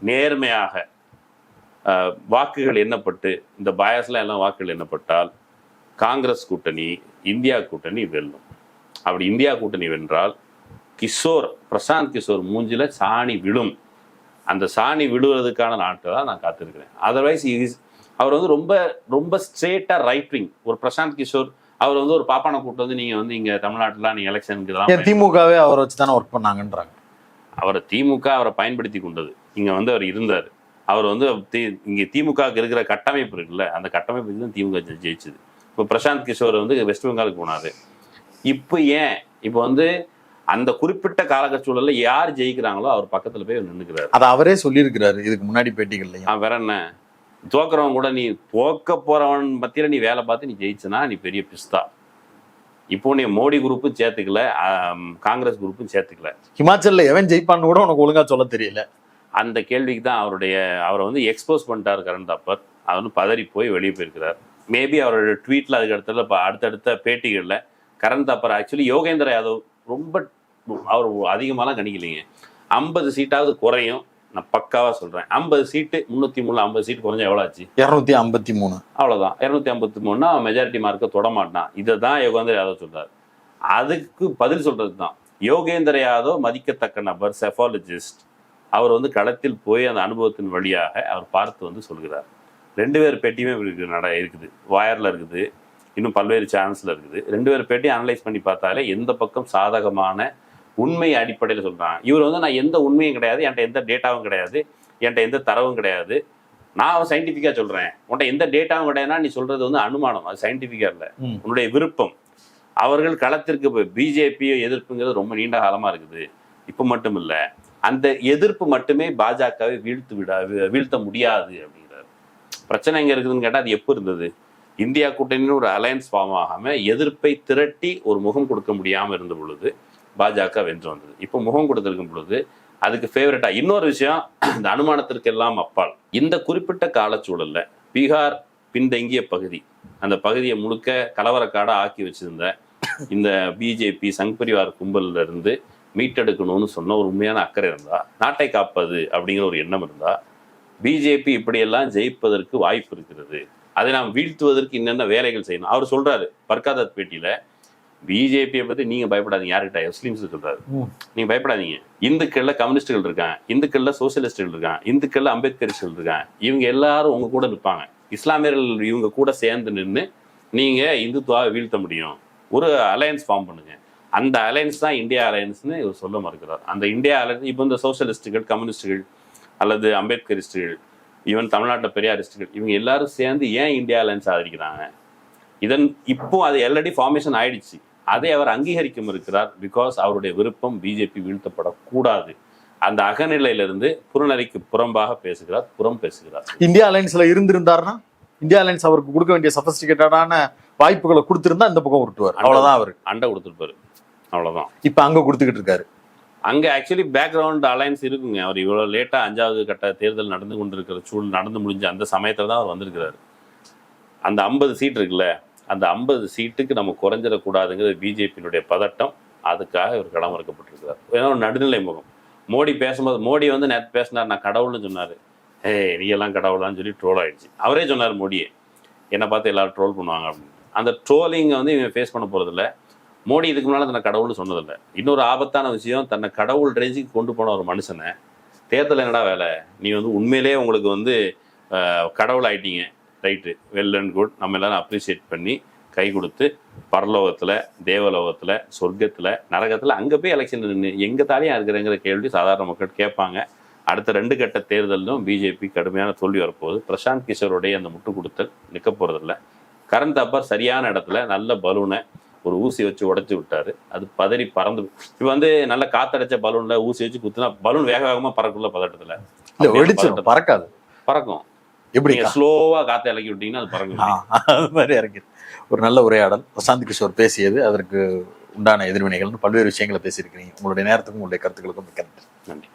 நேர்மையாக வாக்குகள் எண்ணப்பட்டு, இந்த பயஸ்ல எல்லாம் வாக்குகள் எண்ணப்பட்டால் காங்கிரஸ் கூட்டணி இந்தியா கூட்டணி வெல்லும். அப்படி இந்தியா கூட்டணி வென்றால் பிரசாந்த் கிஷோர் மூஞ்சில சாணி விழும். அந்த சாணி விழுவதற்கான நாட்கள் தான் நான் காத்திருக்கிறேன். அதர்வைஸ் அவர் வந்து ரொம்ப ரொம்ப ஸ்ட்ரெயிட்டா ரைட் விங் ஒரு பிரசாந்த் கிஷோர். அவர் வந்து ஒரு பாப்பான கூட்டம் வந்து நீங்க வந்து இங்க தமிழ்நாட்டுல நீங்க எலெக்ஷனுக்கு திமுகவே அவரை வச்சு தானே ஒர்க் பண்ணாங்கன்றாங்க. அவரை திமுக அவரை பயன்படுத்தி கொண்டது. இங்க வந்து அவர் இருந்தார். அவர் வந்து இங்க திமுகவுக்கு இருக்கிற கட்டமைப்பு இருக்குல்ல, அந்த கட்டமைப்பு தான் திமுக ஜெயிச்சது. இப்போ பிரசாந்த் கிஷோர் வந்து வெஸ்ட் பெங்காலுக்கு போனாரு. இப்போ ஏன் இப்போ வந்து அந்த குறிப்பிட்ட காலகட்ட சூழல்ல யார் ஜெயிக்கிறாங்களோ அவர் பக்கத்துல போய் நின்னுக்கிறாரு. அதை அவரே சொல்லியிருக்கிறாரு இதுக்கு முன்னாடி பேட்டிகள்லையும். வேற என்ன, தோக்குறவன் கூட நீ தோக்க போறவன் மத்தியில நீ வேலை பார்த்து நீ ஜெயிச்சனா நீ பெரிய பிஸ்தா. இப்போ நீ மோடி குரூப்பும் சேர்த்துக்கல, காங்கிரஸ் குரூப்பும் சேர்த்துக்கல. ஹிமாச்சல்ல எவன் ஜெயிப்பான்னு கூட உனக்கு ஒழுங்கா சொல்ல தெரியல. அந்த கேள்விக்கு தான் அவரை வந்து எக்ஸ்போஸ் பண்ணிட்டார் கரண் தாப்பர். அவர் பதறி போய் வெளியே போயிருக்கிறார். மேபி அவரோட ட்வீட்ல அதுக்கு அடுத்தடுத்த பேட்டிகளில் கரண் தாப்பர் ஆக்சுவலி யோகேந்திர யாதவ் ரொம்ப அவர் அதிகமாலாம் கணிக்கலைங்க. 50 சீட்டாவது குறையும், நான் பக்காவா சொல்றேன். 50 சீட்டு 303, 50 சீட்டு குறைஞ்சா எவ்வளோ ஆச்சு? 253. அவ்வளோதான். 253னா மெஜாரிட்டி மார்க்கை தொடமாட்டான். இதை தான் யோகேந்திர யாதவ் சொல்றாரு. அதுக்கு பதில் சொல்றது தான் யோகேந்திர யாதவ் மதிக்கத்தக்க நபர், செஃபாலஜிஸ்ட். அவர் வந்து களத்தில் போய் அந்த அனுபவத்தின் வழியாக அவர் பார்த்து வந்து சொல்கிறார். 2 பேர் பேட்டியுமே இருக்குது, வாயரில் இருக்குது, இன்னும் பல்வேறு சேனல்ஸில் இருக்குது. 2 பேர் பேட்டியும் அனலைஸ் பண்ணி பார்த்தாலே எந்த பக்கம் சாதகமான உண்மை அடிப்படையில் சொல்கிறாங்க. இவர் வந்து நான் எந்த உண்மையும் கிடையாது, என்கிட்ட எந்த டேட்டாவும் கிடையாது, என்கிட்ட எந்த தரவும் கிடையாது, நான் சயின்டிஃபிக்காக சொல்கிறேன். உன்ட்ட எந்த டேட்டாவும் கிடையாதுன்னா நீ சொல்கிறது வந்து அனுமானம், அது சயின்டிஃபிக்காக இல்லை, உன்னுடைய விருப்பம். அவர்கள் களத்திற்கு பிஜேபி எதிர்ப்புங்கிறது ரொம்ப நீண்ட காலமாக இருக்குது. இப்போ மட்டும் இல்லை, அந்த எதிர்ப்பு மட்டுமே பாஜகவை வீழ்த்த முடியாது அப்படிங்கிறார். பிரச்சனை எங்க இருக்குதுன்னு கேட்டால் அது எப்போ இருந்தது? இந்தியா கூட்டணின்னு ஒரு அலையன்ஸ் ஃபார்ம் ஆகாமல் எதிர்ப்பை திரட்டி ஒரு முகம் கொடுக்க முடியாமல் இருந்த பொழுது பாஜக வென்று வந்தது. இப்போ முகம் கொடுத்திருக்கும் பொழுது அதுக்கு ஃபேவரட்டா இன்னொரு விஷயம், இந்த அனுமானத்திற்கு எல்லாம் அப்பால் இந்த குறிப்பிட்ட காலச்சூழல்ல பீகார் பின்தங்கிய பகுதி, அந்த பகுதியை முழுக்க கலவரக்காடா ஆக்கி வச்சிருந்த இந்த பிஜேபி சங் பரிவார் கும்பல்ல இருந்து மீட்டெடுக்கணும்னு சொன்ன ஒரு உண்மையான அக்கறை இருந்தா, நாட்டை காப்பது அப்படிங்கிற ஒரு எண்ணம் இருந்தா, பிஜேபி இப்படியெல்லாம் ஜெயிப்பதற்கு வாய்ப்பு இருக்கிறது. அதை நாம் வீழ்த்துவதற்கு என்னென்ன வேலைகள் செய்யணும் அவர் சொல்றாரு. பர்காதத் பேட்டியில பிஜேபியை பத்தி நீங்க பயப்படாதீங்க, யார்கிட்ட முஸ்லீம்ஸ் சொல்றாரு, நீங்க பயப்படாதீங்க. இந்துக்கள்ல கம்யூனிஸ்டுகள் இருக்காங்க, இந்துக்கள்ல சோசியலிஸ்டுகள் இருக்காங்க, இந்துக்கள்ல அம்பேத்கரிஸ்டுகள் இருக்காங்க, இவங்க எல்லாரும் உங்க கூட நிற்பாங்க. இஸ்லாமியர்கள் இவங்க கூட சேர்ந்து நின்று நீங்க இந்துத்துவாவை வீழ்த்த முடியும். ஒரு அலையன்ஸ் ஃபார்ம் பண்ணுங்க. அந்த அலையன்ஸ் தான் இந்தியா அலையன்ஸ்னு இவர் சொல்ல மறுக்கிறார். அந்த இந்தியா அலையன்ஸ் இப்போ இந்த சோசியலிஸ்டுகள், கம்யூனிஸ்டுகள் அல்லது அம்பேத்கரிஸ்டுகள், ஈவன் தமிழ்நாட்டில் பெரியாரிஸ்டுகள், இவங்க எல்லாரும் சேர்ந்து ஏன் இந்தியா அலையன்ஸ் ஆதரிக்கிறாங்க? இப்போ அது ஆல்ரெடி ஃபார்மேஷன் ஆயிடுச்சு. அதை அவர் அங்கீகரிக்க மறுக்கிறார். பிகாஸ் அவருடைய விருப்பம் பிஜேபி வீழ்த்தப்படக்கூடாது. அந்த அகநிலையிலிருந்து புறநறைக்கு புறம்பாக பேசுகிறார், புறம் பேசுகிறார். இந்தியா அலையன்ஸ்ல இருந்திருந்தாருன்னா இந்தியா அலையன்ஸ் அவருக்கு கொடுக்க வேண்டிய சஃபஸ்டிகேட்டடான வாய்ப்புகளை கொடுத்திருந்தா இந்த பக்கம் விட்டுருவார். அவ்வளவுதான், அவருக்கு அண்டை கொடுத்துருப்பாரு. அவ்வளவுதான். இப்ப அங்க கொடுத்துக்கிட்டு இருக்காரு. அங்க ஆக்சுவலி பேக்ரவுண்ட் அலையன்ஸ் இருக்குங்க. அவர் இவ்வளவு லேட்டா 5வது கட்ட தேர்தல் நடந்து கொண்டிருக்கிற சூழல் நடந்து முடிஞ்ச அந்த சமயத்துல தான் அவர் வந்திருக்கிறாரு. அந்த 50 சீட் இருக்குல்ல, அந்த 50 சீட்டுக்கு நம்ம குறைஞ்சிடக்கூடாதுங்கிறது பிஜேபியினுடைய பதட்டம். அதுக்காக இவர் களமிறக்கப்பட்டிருக்கிறார். ஏன்னா ஒரு நடுநிலை முகம். மோடி பேசும்போது, மோடி வந்து நேற்று பேசினார், நான் கடவுள்னு சொன்னார். நீ எல்லாம் கடவுளான்னு சொல்லி ட்ரோல் ஆயிடுச்சு. அவரே சொன்னார், மோடியே என்னை பார்த்து எல்லாரும் ட்ரோல் பண்ணுவாங்க அப்படின்னு. அந்த ட்ரோலிங்கை வந்து இவன் ஃபேஸ் பண்ண போகிறதில்ல. மோடி இதுக்கு முன்னால் தன்னை கடவுள்னு சொன்னதில்லை. இன்னொரு ஆபத்தான விஷயம், தன்னை கடவுள் ரேஞ்சுக்கு கொண்டு போன ஒரு மனுஷனை தேர்தல் என்னடா வேலை, நீ வந்து உண்மையிலேயே உங்களுக்கு வந்து கடவுள் ஆயிட்டீங்க, ரைட்டு, வெல் அண்ட் குட், நம்ம எல்லாரும் அப்ரிஷியேட் பண்ணி கை கொடுத்து பரலோகத்தில், தேவலோகத்தில், சொர்க்கத்தில், நரகத்தில் அங்கே போய் எலெக்ஷன் நின்று எங்கே தாலியாக இருக்கிறேங்கிற கேள்வி சாதாரண மக்கள் கேட்பாங்க. அடுத்த 2 கட்ட தேர்தலும் பிஜேபி கடுமையான தோல்வி வரப்போகுது. பிரசாந்த் கிஷோருடைய அந்த முட்டு கொடுத்தல் நிற்க போகிறதில்ல. கரண் தாப்பர் சரியான இடத்துல நல்ல பலூனை ஒரு ஊசி வச்சு உடைச்சு விட்டாரு. அது பதறி பறந்து, இப்போ வந்து நல்ல காத்தடைச்ச பலூன்ல ஊசி வச்சு குத்துனா பலூன் வேக வேகமா பறக்குள்ள பதட்டத்துல பறக்காது, பறக்கும். எப்படி ஸ்லோவா காத்த இறக்கி விட்டீங்கன்னா அது பறக்கும். அது மாதிரி இறக்கி. ஒரு நல்ல உரையாடல். பிரசாந்த் கிஷோர் பேசியது, அதற்கு உண்டான எதிர்வினைகள், பல்வேறு விஷயங்களை பேசியிருக்கிறீங்க. உங்களுடைய நேரத்துக்கும் உங்களுடைய கருத்துக்களுக்கும் மிக்க நன்றி.